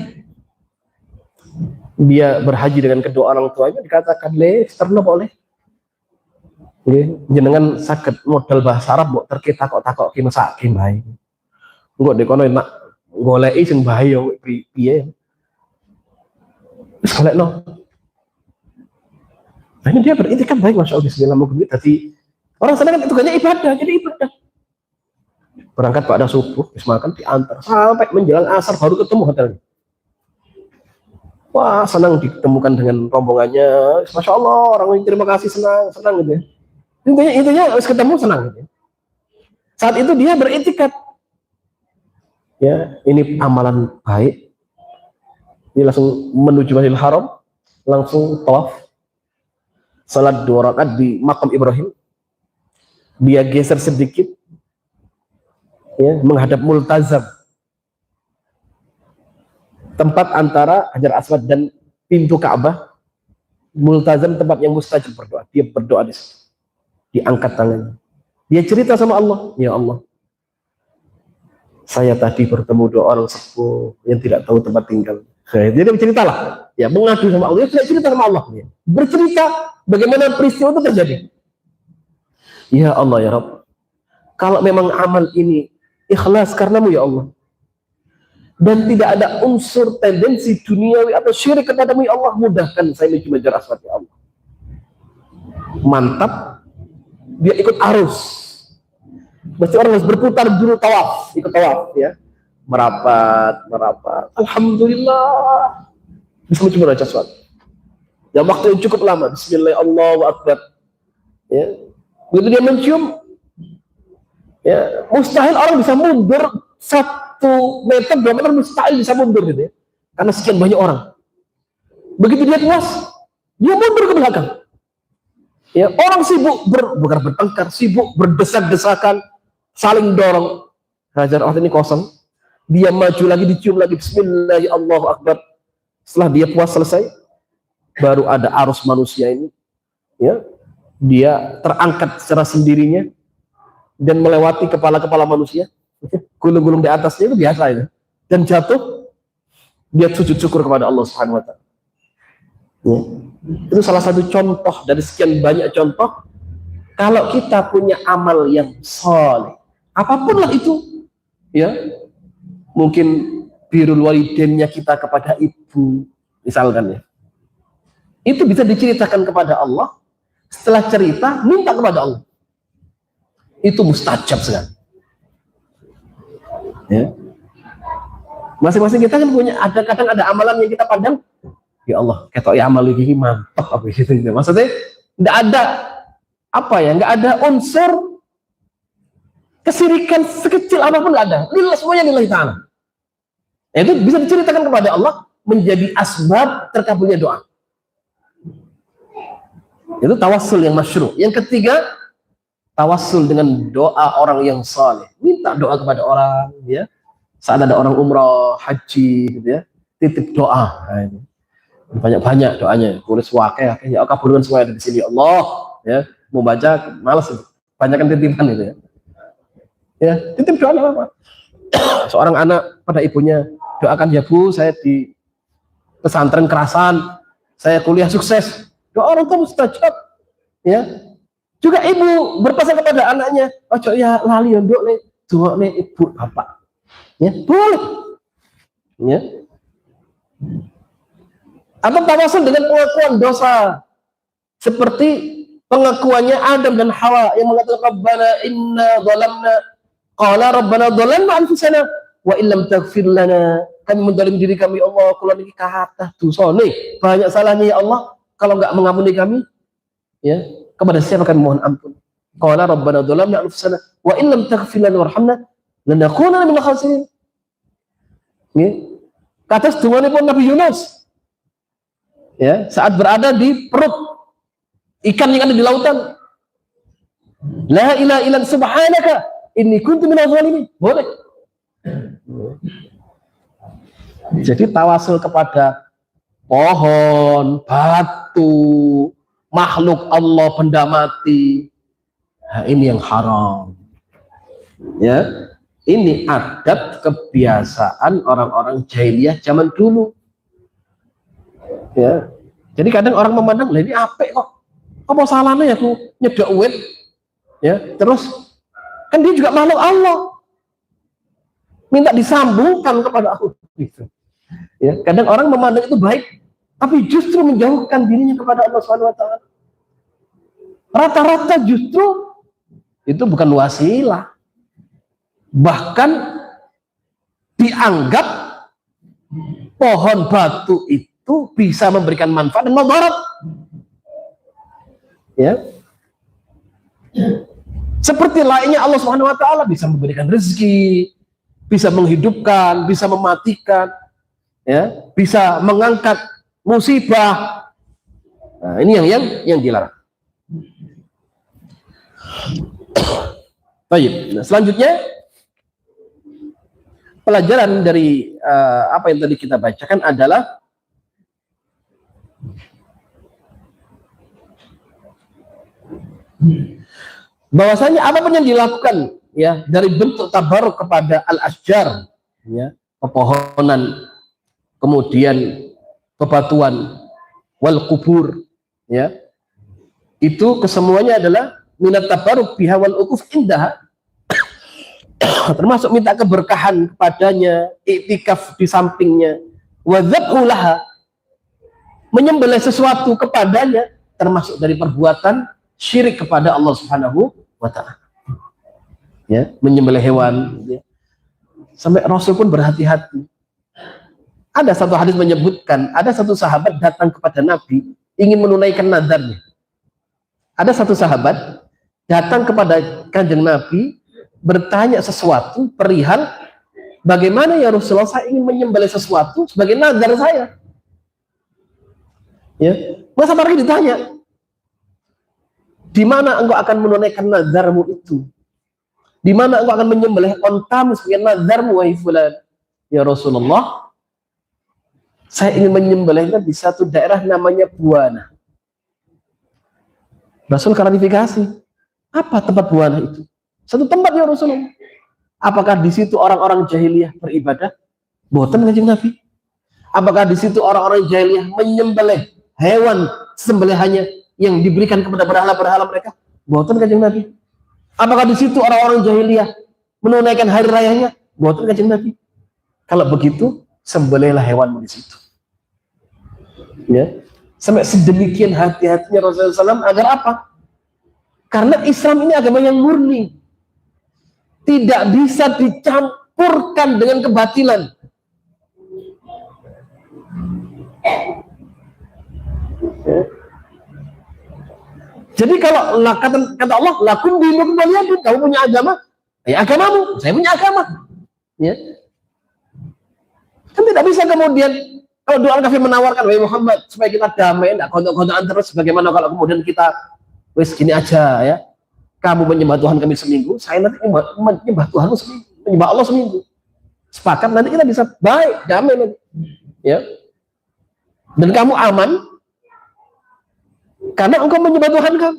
Dia berhaji dengan kedua orang tuanya, dikatakan terno boleh. Jenengan sakit modal bahasa Arab mbok terke takok-takok ki mesake bae. Engko dekono nak goleki sing bae yo piye. Wis golekno. Nah, ini dia beretikat baik, masya Allah, bismillah, mungkin tadi orang sana kan tugasnya ibadah, jadi ibadah. Berangkat pada subuh, habis makan diantar sampai menjelang asar baru ketemu hotelnya. Wah, senang ditemukan dengan rombongannya, masya Allah, orang ini terima kasih, senang gitu ya. Intinya harus ketemu senang gitu ya. Saat itu dia beretikat, ya ini amalan baik. Ini langsung menuju Masjidil Haram, langsung tawaf, salat 2 rakaat di makam Ibrahim. Dia geser sedikit, ya, menghadap Multazam, tempat antara Hajar Aswad dan pintu Ka'bah. Multazam tempat yang mustajab berdoa. Dia berdoa di situ, diangkat tangannya, dia cerita sama Allah, ya Allah, saya tadi bertemu 2 orang sepuh yang tidak tahu tempat tinggal. Jadi dia berceritalah, ya, mengadu sama Allah, dia cerita sama Allah, ya. Bercerita bagaimana peristiwa itu terjadi. Ya Allah, ya Rabb, kalau memang amal ini ikhlas karenamu ya Allah, dan tidak ada unsur tendensi duniawi atau syirik kepadamu ya Allah, mudahkan saya menuju Hajar Aswad ya Allah. Mantap, dia ikut arus. Mesti orang harus berputar dulu tawaf, ikut tawaf ya, merapat. Alhamdulillah bisa menuju Hajar Aswad. Ya, waktu yang cukup lama. Bismillah, Allahu Akbar. Ya, begitu dia mencium, ya, mustahil orang bisa mundur 1 meter, 2 meter, mustahil bisa mundur gitu ya, karena sekian banyak orang. Begitu dia puas, dia mundur ke belakang. Ya, orang sibuk bukan bertengkar, sibuk berdesak-desakan, saling dorong. Hajar Aswad ini kosong. Dia maju lagi, dicium lagi, Bismillah, Allahu Akbar. Setelah dia puas selesai, baru ada arus manusia ini, ya, dia terangkat secara sendirinya dan melewati kepala-kepala manusia, gulung-gulung di atasnya itu biasa itu, dan jatuh, dia sujud syukur kepada Allah Subhanahu wa Ta'ala. Ya. Itu salah satu contoh dari sekian banyak contoh. Kalau kita punya amal yang soleh, apapun lah itu, ya, mungkin birrul walidainnya kita kepada ibu, misalkan ya, itu bisa diceritakan kepada Allah. Setelah cerita, minta kepada Allah. Itu mustajab sekali. Ya. Masing-masing kita kan punya, kadang ada amalan yang kita pandang, ya Allah, ketok ya amal ini mantap apa gitu. Maksudnya tidak ada apa ya, nggak ada unsur kesirikan sekecil apapun, nggak ada. Lillah, semuanya lillahi ta'ala. Itu bisa diceritakan kepada Allah, menjadi asbab terkabulnya doa. Itu tawassul yang masyru'. Yang ketiga, tawassul dengan doa orang yang saleh. Minta doa kepada orang, ya. Saat ada orang umrah, haji, gitu ya, titip doa. Nah, ini banyak-banyak doanya. Tulis wakil, ya kabulkan semua ada di sini Allah. Ya, mau baca malas, banyakkan titipan itu ya. Ya, titip doa apa? Seorang anak pada ibunya, doakan ya Bu, saya di pesantren Kerasan, saya kuliah sukses. Doa orang tua mustajab. Ya. Juga ibu berpesan kepada anaknya, ojo ya lali nduk nek doane ibu bapak. Ya, boleh. Ya. Atau tawasul dengan pengakuan dosa. Seperti pengakuannya Adam dan Hawa yang mengatakan Rabbana inna dhalamna, qala Rabbana dhalamna anfusana wa illam taghfir lana, kami menzalim diri kami Allah, kula niki kathah dosane, banyak salahnya ya Allah, kalau enggak mengampuni kami, ya, kepada siapa kami mohon ampun. Qala Rabbana dhalamna anfusana wa illam taghfir lana warhamna lanakunanna minal khasirin. Ya. Kata sedungane pun Nabi Yunus, ya, saat berada di perut ikan yang ada di lautan, la ilaha illa subhanaka inni kuntu minadh dhalimin. Boleh. Jadi tawasul kepada pohon, batu, makhluk Allah, benda mati, nah, ini yang haram. Ya, ini adat kebiasaan orang-orang jahiliyah zaman dulu. Ya, jadi kadang orang memandang, lah ini apik kok, apa salahnya ya aku nyedok uwit, ya, terus kan dia juga makhluk Allah, minta disambungkan kepada aku, gitu. Ya, kadang orang memandang itu baik, tapi justru menjauhkan dirinya kepada Allah SWT. Rata-rata justru itu bukan wasilah, bahkan dianggap pohon batu itu bisa memberikan manfaat dan mudarat. Ya, seperti lainnya Allah SWT bisa memberikan rezeki, bisa menghidupkan, bisa mematikan, ya, bisa mengangkat musibah. Nah, ini yang dilarang. Baik. Nah, selanjutnya pelajaran dari apa yang tadi kita bacakan adalah bahwasanya apapun yang dilakukan, ya, dari bentuk tabaruk kepada al-asjar, ya, pepohonan, kemudian bebatuan, wal kubur, ya, itu kesemuanya adalah minat tabaruk biha wal uquf indah, termasuk minta keberkahan kepadanya, iktikaf di sampingnya, wa dzabhu laha, menyembelih sesuatu kepadanya, termasuk dari perbuatan syirik kepada Allah Subhanahu wa Ta'ala. Ya, menyembelih hewan, ya. Sampai Rasul pun berhati-hati. Ada satu hadis menyebutkan, ada satu sahabat datang kepada Nabi ingin menunaikan nadarnya. Ada satu sahabat datang kepada Kanjeng Nabi bertanya sesuatu perihal bagaimana ya Rasulullah, saya ingin menyembelih sesuatu sebagai nadar saya. Ya, masa pergi ditanya, di mana engkau akan menunaikan nadarmu itu? Di mana engkau akan menyembelih ontamu sebagai nadarmu, wahai fulan? Ya Rasulullah, saya ingin menyembelihnya di satu daerah namanya Buana. Rasul klarifikasi, apa tempat Buana itu? Satu tempat ya Rasulullah. Apakah di situ orang-orang jahiliyah beribadah? Boten kanjeng Nabi. Apakah di situ orang-orang jahiliyah menyembelih hewan sembelihannya yang diberikan kepada berhala-berhala mereka? Boten kanjeng Nabi. Apakah di situ orang-orang jahiliyah menunaikan hari rayanya? Boten kanjeng Nabi. Kalau begitu, sembelihlah hewanmu di situ. Ya, sampai sedemikian hati-hatinya Rasulullah SAW agar apa? Karena Islam ini agama yang murni, tidak bisa dicampurkan dengan kebatilan. Jadi kalau kata Allah, lakum dinukum waliyadin, kamu punya agama, ya agamamu, saya punya agama. Ya. Kan tidak bisa kemudian kalau dua orang kafir menawarkan, wahai Muhammad, supaya kita damai, tidak kontak-kontakan terus, bagaimana kalau kemudian kita, wes gini aja ya, kamu menyembah Tuhan kami seminggu, saya nanti menyembah Tuhanmu seminggu, menyembah Allah seminggu. Sepakat, nanti kita bisa baik, damai nanti. Ya. Dan kamu aman, karena engkau menyembah Tuhan kamu.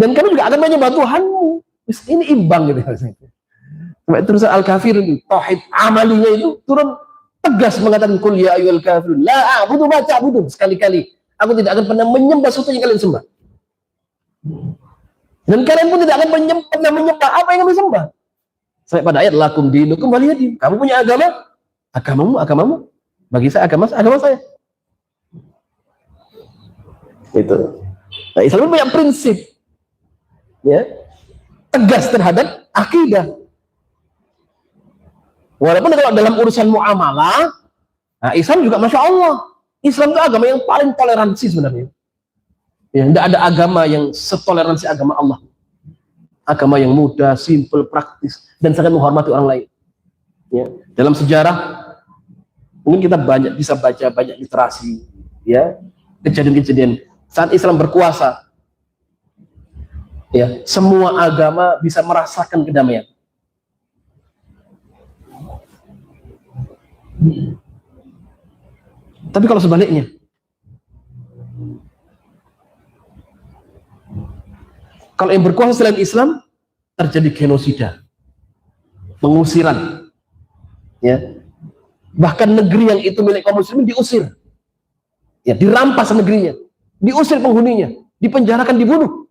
Dan kamu juga akan menyembah Tuhanmu. Ini imbang gitu. Sampai terus Al-Kafir itu, tauhid amalinya itu turun tegas mengatakan kul ya ayyuhal kafirun la a'budu ma ta'budun, sekali-kali aku tidak akan pernah menyembah sesuatu yang kalian sembah. Dan kalian pun tidak akan pernah menyembah apa yang kami sembah. Sampai pada ayat lakum dinukum waliyadin. Kamu punya agama, agamamu. Bagi saya agama saya. Itu. Nah, Islam punya prinsip, ya, tegas terhadap akidah. Walaupun kalau dalam urusan muamalah, nah Islam juga masya Allah, Islam itu agama yang paling toleransi sebenarnya. Ya, tidak ada agama yang setoleransi agama Allah. Agama yang mudah, simple, praktis, dan sangat menghormati orang lain. Ya, dalam sejarah, mungkin kita bisa baca banyak literasi, ya, kejadian-kejadian saat Islam berkuasa. Ya, semua agama bisa merasakan kedamaian. Tapi kalau sebaliknya, kalau yang berkuasa selain Islam, terjadi genosida, pengusiran, ya, bahkan negeri yang itu milik kaum muslimin diusir, ya, dirampas negerinya, diusir penghuninya, dipenjarakan, dibunuh.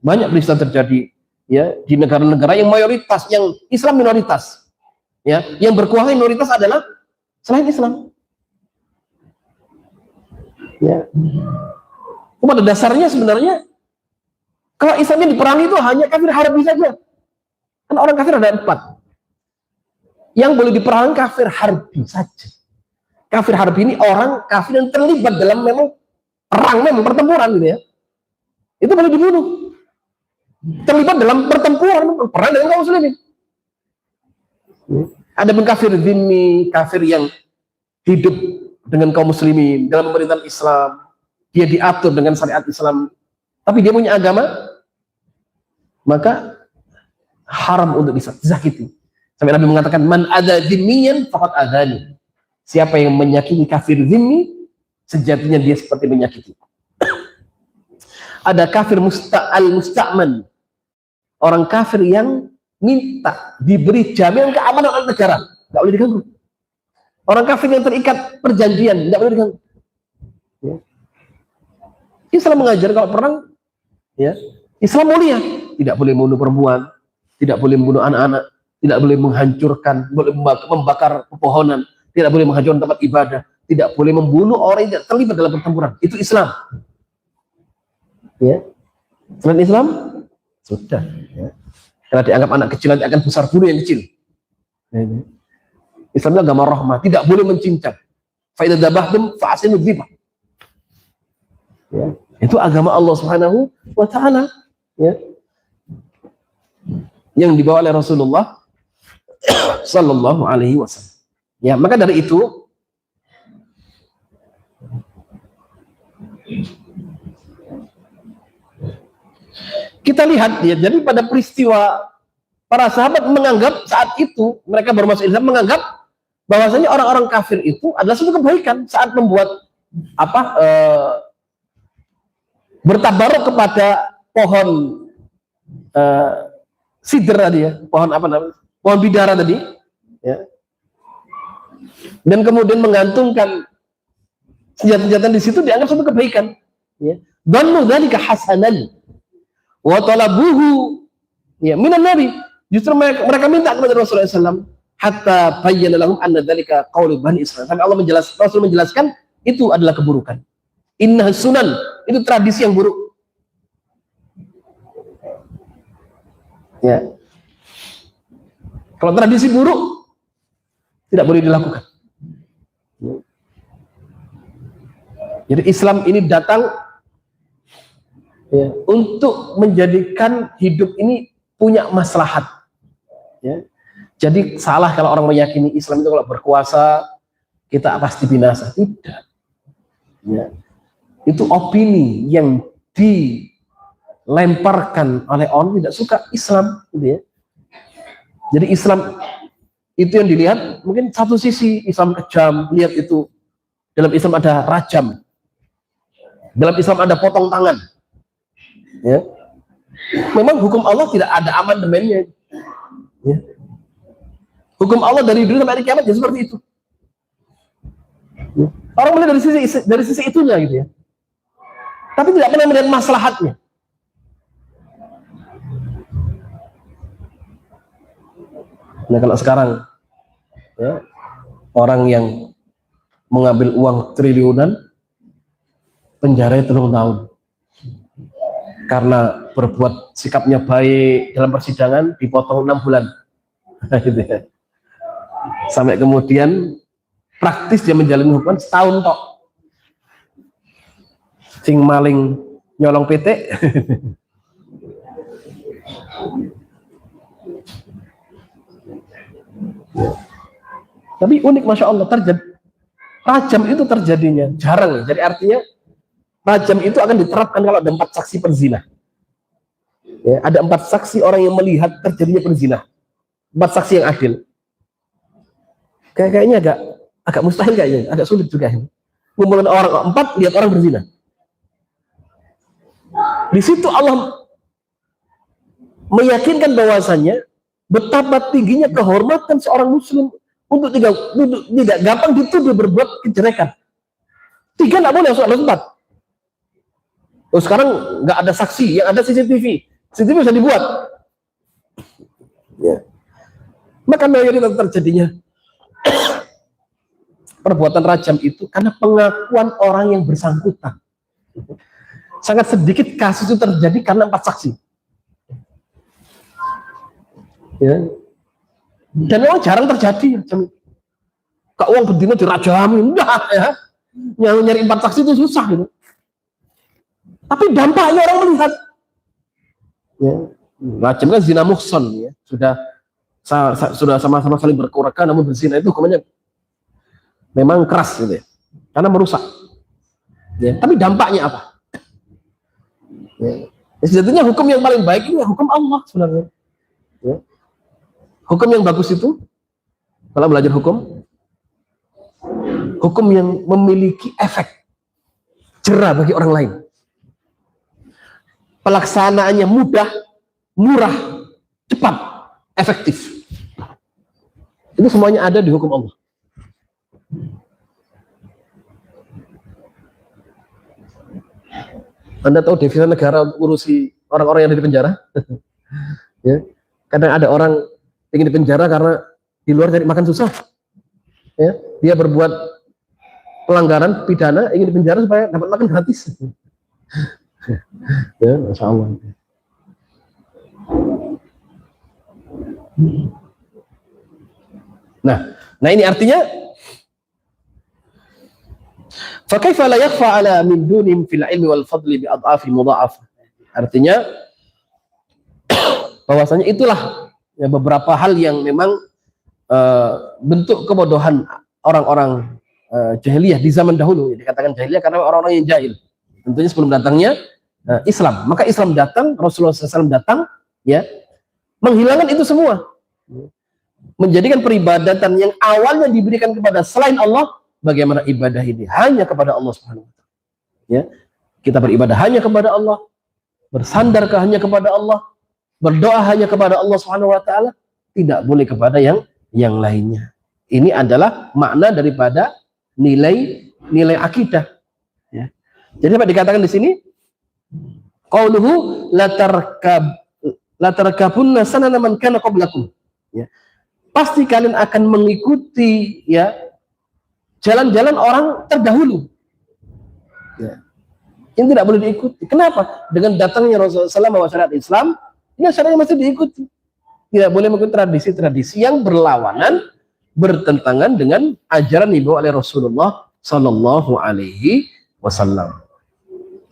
Banyak peristiwa terjadi, ya, di negara-negara yang mayoritas, yang Islam minoritas. Ya, yang berkuasa minoritas adalah selain Islam. Ya. Pada dasarnya sebenarnya kalau Islamnya diperangi itu hanya kafir harbi saja. Kan orang kafir ada 4. Yang boleh diperangi kafir harbi saja. Kafir harbi ini orang kafir yang terlibat dalam memang perang, memang pertempuran gitu ya. Itu boleh dibunuh. Terlibat dalam pertempuran, perang dengan kaum muslimin. Ada pun kafir dhimmi, kafir yang hidup dengan kaum muslimin dalam pemerintahan Islam, dia diatur dengan syariat Islam, tapi dia punya agama, maka haram untuk disakiti. Sampai Nabi mengatakan, man adza dhimmiyan faqad adzani. Siapa yang menyakiti kafir dhimmi, sejatinya dia seperti menyakiti. Ada kafir musta'man, orang kafir yang minta diberi jaminan keamanan oleh negara, nggak boleh diganggu. Orang kafir yang terikat perjanjian, nggak boleh diganggu. Ya. Islam mengajar kalau perang, ya, Islam mulia, tidak boleh membunuh perempuan, tidak boleh membunuh anak-anak, tidak boleh menghancurkan, boleh membakar pepohonan, tidak boleh menghancurkan tempat ibadah, tidak boleh membunuh orang yang tidak terlibat dalam pertempuran. Itu Islam. Ya. Selain Islam, sudah. Ya. Karena dianggap anak kecil nanti akan besar bunuh yang kecil. Islamnya agama rahmah, tidak boleh mencincang. Fa idza dzabhtum fa'sinu dzibah. Ya, itu agama Allah Subhanahu wa taala, ya. Yang dibawa oleh Rasulullah sallallahu alaihi wasallam. Ya, maka dari itu kita lihat, ya, jadi pada peristiwa para sahabat menganggap saat itu mereka baru masuk Islam, menganggap bahwasanya orang-orang kafir itu adalah suatu kebaikan saat membuat bertabaruk kepada pohon sidr tadi ya, pohon apa namanya? Pohon bidara tadi, ya. Dan kemudian menggantungkan senjata-senjata di situ dianggap suatu kebaikan, ya. Dhannu dzalika hasanan wa talabuhu ya minan nabi. Justru mereka minta kepada Rasulullah SAW hatta bayyana lahum anna dzalika qaulu bani Israil. Sampai Rasul menjelaskan itu adalah keburukan. Inna sunan, itu tradisi yang buruk. Ya. Kalau tradisi buruk tidak boleh dilakukan. Jadi Islam ini datang ya, untuk menjadikan hidup ini punya maslahat. Ya. Jadi salah kalau orang meyakini Islam itu kalau berkuasa kita pasti binasa. Tidak. Ya. Itu opini yang dilemparkan oleh orang tidak suka Islam. Gitu ya. Jadi Islam itu yang dilihat mungkin satu sisi Islam kejam, lihat itu dalam Islam ada rajam. Dalam Islam ada potong tangan. Ya. Memang hukum Allah tidak ada amandemennya. Ya. Hukum Allah dari dulu sampai hari kiamat ya seperti itu. Ya. Orang melihat dari sisi itunya gitu ya. Tapi tidak pernah melihat maslahatnya. Nah kalau sekarang ya, orang yang mengambil uang triliunan penjara 3 tahun karena berbuat sikapnya baik dalam persidangan dipotong 6 bulan gitu ya. Sampai kemudian praktis dia menjalani hukuman setahun tok. Sing maling nyolong PT tapi unik Masya Allah terjadi rajam itu terjadinya jarang. Jadi artinya rajam itu akan diterapkan kalau ada 4 saksi perzina. Ya, ada 4 saksi orang yang melihat terjadinya perzina. 4 saksi yang adil. Kayaknya agak mustahil kayaknya, agak sulit juga. Ngumpulkan orang 4 lihat orang berzina. Di situ Allah meyakinkan bahwasannya betapa tingginya kehormatan seorang muslim untuk tidak gampang dituduh berbuat kejelekan. 3 nggak boleh, harus ada 4. Oh, sekarang nggak ada saksi, yang ada CCTV. CCTV bisa dibuat. Ya. Maka mayoritas terjadinya perbuatan rajam itu karena pengakuan orang yang bersangkutan. Sangat sedikit kasus itu terjadi karena 4 saksi. Ya. Dan memang jarang terjadi. Kak uang berdina dirajami, enggak ya. Yang nyari 4 saksi itu susah gitu. Tapi dampaknya orang melihat. Ya. Rajam kan zina muhsan ya. Sudah sama-sama saling berkorakan namun berzina itu hukumannya memang keras gitu ya. Karena merusak. Ya. Tapi dampaknya apa? Ya. Sejatinya hukum yang paling baik ini hukum Allah sebenarnya. Ya. Hukum yang bagus itu kalau belajar hukum yang memiliki efek jera bagi orang lain. Pelaksanaannya mudah, murah, cepat, efektif. Itu semuanya ada di hukum Allah. Anda tahu devisa negara untuk urusi orang-orang yang ada di penjara? Ya. Kadang ada orang ingin di penjara karena di luar cari makan susah. Ya. Dia berbuat pelanggaran pidana, ingin di penjara supaya dapat makan gratis. Ya, Masya Allah. Nah ini artinya فَكَيْفَ لَا يَخْفَى عَلَى مِنْ دُونِهِمْ فِي الْعِلْمِ وَالْفَضْلِ بِأَضْعَافِ مُضَاعَفَةٍ. Artinya bahwasanya itulah ya, beberapa hal yang memang bentuk kebodohan orang-orang jahiliyah di zaman dahulu. Dikatakan jahiliyah karena orang-orang yang jahil. Tentunya sebelum datangnya Islam. Maka Islam datang, Rasulullah SAW datang, ya, menghilangkan itu semua. Menjadikan peribadatan yang awalnya diberikan kepada selain Allah, bagaimana ibadah ini hanya kepada Allah Subhanahu wa taala. Ya. Kita beribadah hanya kepada Allah, bersandar hanya kepada Allah, Berdoa hanya kepada Allah Subhanahu wa taala, tidak boleh kepada yang lainnya. Ini adalah makna daripada nilai akidah. Ya. Jadi apa dikatakan di sini? Qauluhu la tarkabunna sanana man kana qablakum. Ya. Pasti kalian akan mengikuti ya jalan-jalan orang terdahulu. Ya. Ini tidak boleh diikuti. Kenapa? Dengan datangnya Rasulullah SAW syariat Islam, ini syariatnya masih diikuti. Tidak boleh mengikuti tradisi-tradisi yang berlawanan, bertentangan dengan ajaran yang dibawa oleh Rasulullah Sallallahu Alaihi Wasallam.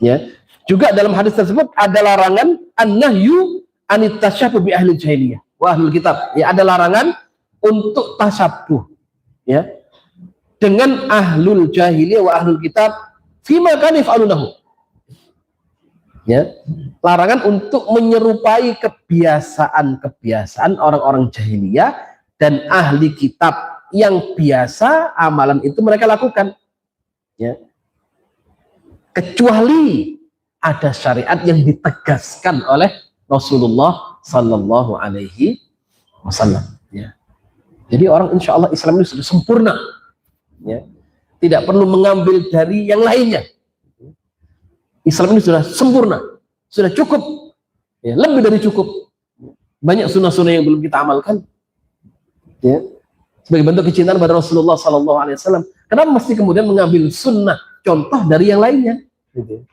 Ya. Juga dalam hadis tersebut ada larangan an-nahyu anit tasyabuh bi ahli jahiliyah wa ahlul kitab. Ya, ada larangan untuk tasyabuh ya dengan ahlul jahiliyah wa ahlul kitab fima kan yaf'alunahu. Ya, larangan untuk menyerupai kebiasaan-kebiasaan orang-orang jahiliyah dan ahli kitab yang biasa amalan itu mereka lakukan. Ya. Kecuali ada syariat yang ditegaskan oleh Rasulullah Sallallahu Alaihi Wasallam. Ya. Jadi orang insya Allah Islam ini sudah sempurna. Ya. Tidak perlu mengambil dari yang lainnya. Islam ini sudah sempurna, sudah cukup, ya, lebih dari cukup. Banyak sunnah-sunnah yang belum kita amalkan, ya, sebagai bentuk kecintaan pada Rasulullah Sallallahu Alaihi Wasallam. Kenapa mesti kemudian mengambil sunnah contoh dari yang lainnya? Gitu.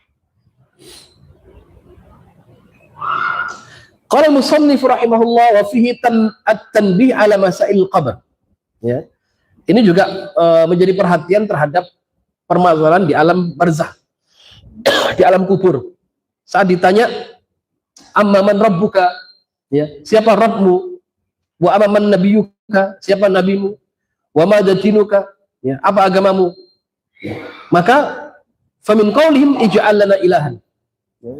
Qala al-musannif rahimahullah wa fihi at-tanbih ala masail qabr. Ya. Ini juga menjadi perhatian terhadap permasalahan di alam barzakh. Di alam kubur. Saat ditanya amman rabbuka, ya, siapa Rabbmu? Wa amman nabiyuka, siapa nabimu? Wa ma dinuka, ya, apa agamamu? Ya. Maka famin qaulihim ij'al lana ilahan. Ya.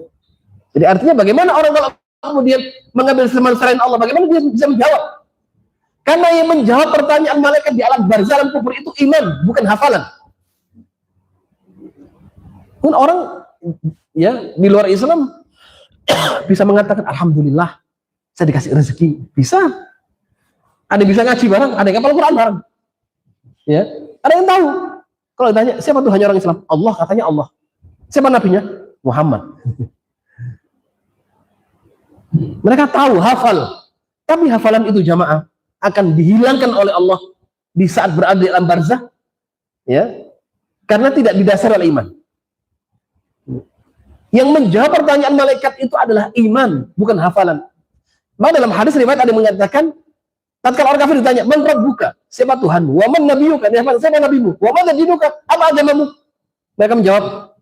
Jadi artinya bagaimana orang kalau kemudian mengambil teman selain Allah, bagaimana dia bisa menjawab? Karena yang menjawab pertanyaan malaikat di alam barzakh, alam kubur itu iman, bukan hafalan. Pun orang ya di luar Islam bisa mengatakan alhamdulillah saya dikasih rezeki, bisa. Ada yang bisa ngaji bareng, ada yang hafal Quran bareng. Ya, ada yang tahu. Kalau ditanya siapa Tuhannya orang Islam? Allah, katanya Allah. Siapa nabinya? Muhammad. Mereka tahu, hafal. Tapi hafalan itu jamaah akan dihilangkan oleh Allah di saat berada di alam barzakh, ya, karena tidak didasari oleh iman. Yang menjawab pertanyaan malaikat itu adalah iman, bukan hafalan. Maka dalam hadis riwayat ada yang mengatakan, tatkala orang kafir ditanya, "Man rabbuka?" Siapa Tuhanmu? "Wa man nabiyuka?" Siapa nabimu? "Wa ma dinuka?" Apa agamamu? Mereka menjawab,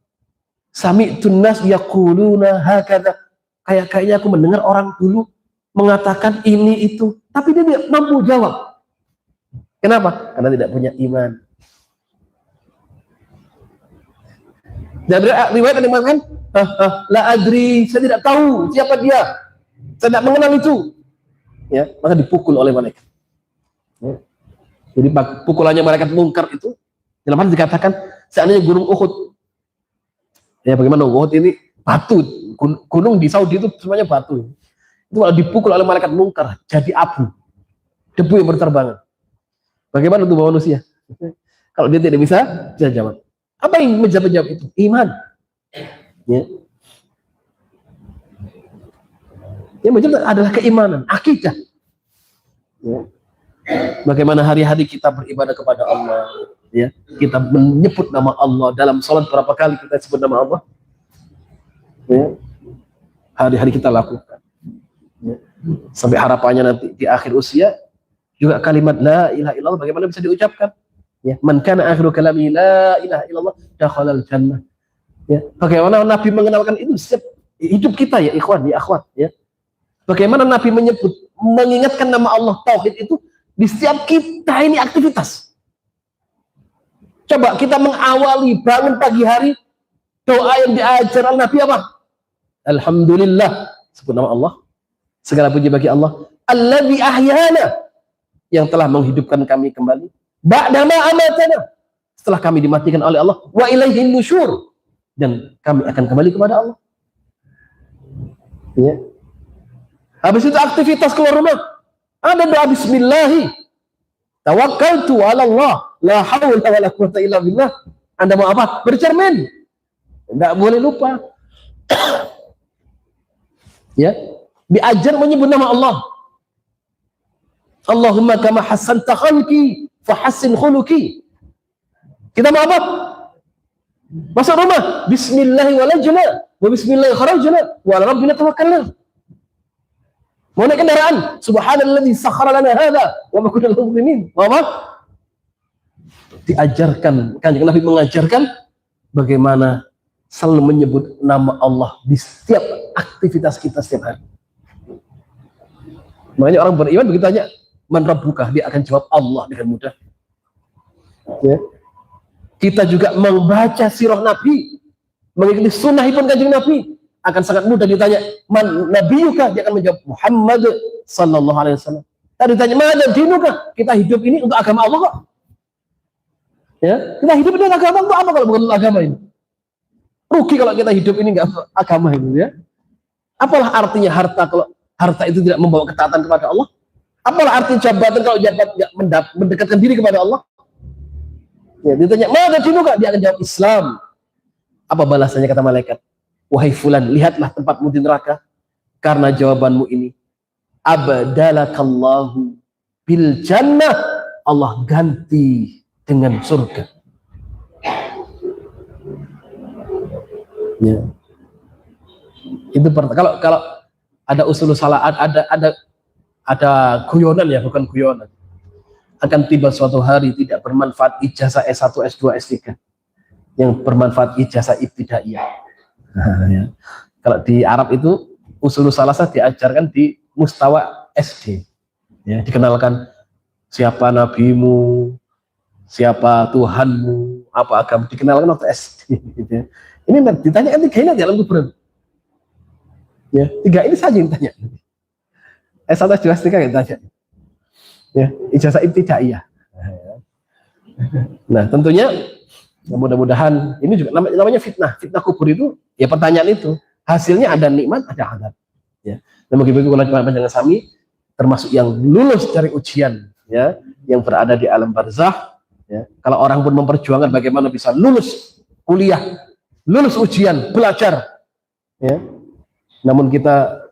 "Sami'tun nas yaquluna hakadha." Kayaknya aku mendengar orang dulu mengatakan ini itu, tapi dia tidak mampu jawab. Kenapa? Karena tidak punya iman. Dan riwayat ada yang mengatakan, la adri, saya tidak tahu siapa dia, saya tidak mengenal itu. Ya, maka dipukul oleh malaikat. Ya. Jadi pukulannya malaikat mungkar itu, dalam hadis dikatakan, seandainya gunung Uhud, ya bagaimana Uhud ini batu, gunung di Saudi itu semuanya batu. Itu kalau dipukul oleh malaikat mungkar, jadi abu, debu yang berterbangan. Bagaimana untuk manusia? Kalau dia tidak bisa jawab. Apa yang menjawab itu? Iman. Ya. Yang menjawab adalah keimanan, akidah. Ya. Bagaimana hari-hari kita beribadah kepada Allah, ya. Kita menyebut nama Allah dalam sholat, berapa kali kita sebut nama Allah? Ya. Hari-hari kita lakukan. Ya. Sampai harapannya nanti di akhir usia juga kalimat la ilaha illallah bagaimana bisa diucapkan? Ya, man kana akhiru kalami la ilaha illallah dakhalal jannah. Ya, bagaimana Nabi mengenalkan itu setiap hidup kita ya ikhwan, ya akhwat, ya. Bagaimana Nabi menyebut, mengingatkan nama Allah tauhid itu di setiap kita ini aktivitas. Coba kita mengawali bangun pagi hari, doa yang diajar Nabi apa? Alhamdulillah, sebut nama Allah. Segala puji bagi Allah. Allazi ahyana, yang telah menghidupkan kami kembali. Ba'dama amatana, setelah kami dimatikan oleh Allah. Wa ilaihin nusyur, dan kami akan kembali kepada Allah. Ya. Habis itu aktivitas keluar rumah, ada doa bismillahi, tawakkaltu ala Allah, la haula wala quwwata illa billah. Anda mau apa? Bercermin. Enggak boleh lupa. Ya, diajar menyebut nama Allah. Allahumma kama hassanta khalqi fahassin khuluqi. Kita mau apa? Masuk rumah, bismillahi walajna wa bismillahi kharajna wa ala rabbina tawakkalna. Mau naik kendaraan, subhanalladzi sakhkhara lana hadza wa ma kunna lahu muqrinin. Apa? Diajarkan, Kanjeng Nabi mengajarkan bagaimana selalu menyebut nama Allah di setiap aktivitas kita setiap hari. Makanya orang beriman begitu tanya, man rabbuka, dia akan jawab Allah dengan mudah. Ya. Kita juga membaca sirah Nabi, mengikuti sunnah pun Kanjeng Nabi, akan sangat mudah ditanya, man nabiyuka, dia akan menjawab Muhammad sallallahu alaihi wasallam. Tadi ditanya, mana dinuka? Kita hidup ini untuk agama Allah kok. Ya, kita hidup ini untuk agama untuk apa kalau bukan untuk agama ini? Rugi kalau kita hidup ini enggak untuk agama ini, ya. Apalah artinya harta kalau harta itu tidak membawa ketaatan kepada Allah? Apalah arti jabatan kalau jabatan tidak mendekatkan diri kepada Allah? Ya, ditanya, mana dinuka? Dia akan jawab Islam. Apa balasannya kata malaikat? Wahai fulan, lihatlah tempatmu di neraka karena jawabanmu ini. Abdalakallahu bil jannah, Allah ganti dengan surga. Ya. Itu kalau ada usul salah, ada guyonan, ya, bukan guyonan. Akan tiba suatu hari tidak bermanfaat ijazah S1, S2, S3, yang bermanfaat ijazah ibtidaiyah. Ya. Kalau di Arab itu usul salasah diajarkan di mustawa SD, ya, dikenalkan siapa nabimu, siapa Tuhanmu, apa agama, dikenalkan waktu SD. Gitu ya. Ini ditanyakan tiga ini dalam kuburan. Ya, tiga ini saja yang ditanya. S1, S2, S3 yang ditanya. Ya, ijazah ibtidaiyah. Nah, tentunya mudah-mudahan ini juga namanya fitnah kubur itu, ya, pertanyaan itu hasilnya ada nikmat, ada adab, ya. Dan begitu kalau panjang kami termasuk yang lulus dari ujian, ya, yang berada di alam barzakh, ya. Kalau orang pun memperjuangkan bagaimana bisa lulus kuliah, lulus ujian, belajar, ya. Namun kita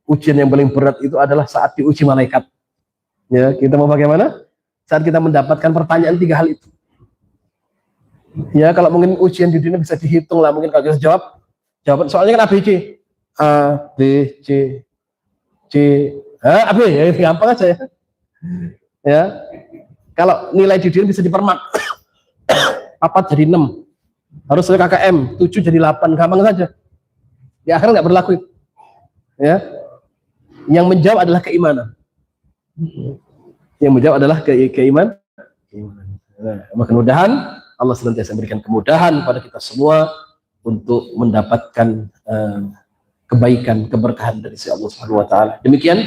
ujian yang paling berat itu adalah saat diuji malaikat, ya. Kita mau bagaimana saat kita mendapatkan pertanyaan tiga hal itu. Ya, kalau mungkin ujian di dunia bisa dihitung lah, mungkin kalau kita jawaban soalnya kan ABC, A, B, C, A, B, ya gampang aja, ya. Ya, kalau nilai di dunia bisa dipermak, 4 jadi 6, harus KKM 7 jadi 8, gampang saja. Di akhir nggak berlaku itu, ya. Yang menjawab adalah keimanan. Yang menjawab adalah keimanan. Nah, mudah-mudahan Allah senantiasa memberikan kemudahan pada kita semua untuk mendapatkan kebaikan, keberkahan dari si Allah Subhanahu wa taala. Demikian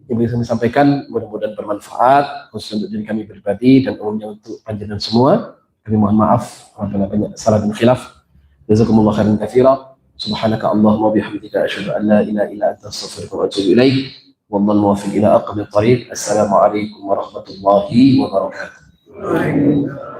yang bisa kami sampaikan, mudah-mudahan bermanfaat khusus untuk diri kami pribadi dan umumnya untuk panjenengan semua. Kami mohon maaf apabila banyak salah dan khilaf. Jazakumullah khairan katsira. Subhanaka Allahumma bihamdika asyhadu an la ilaha illa anta astaghfiruka wa atubu ilaik. Wallahu muwaffiq ila aqwamit thariq. Assalamualaikum warahmatullahi wabarakatuh.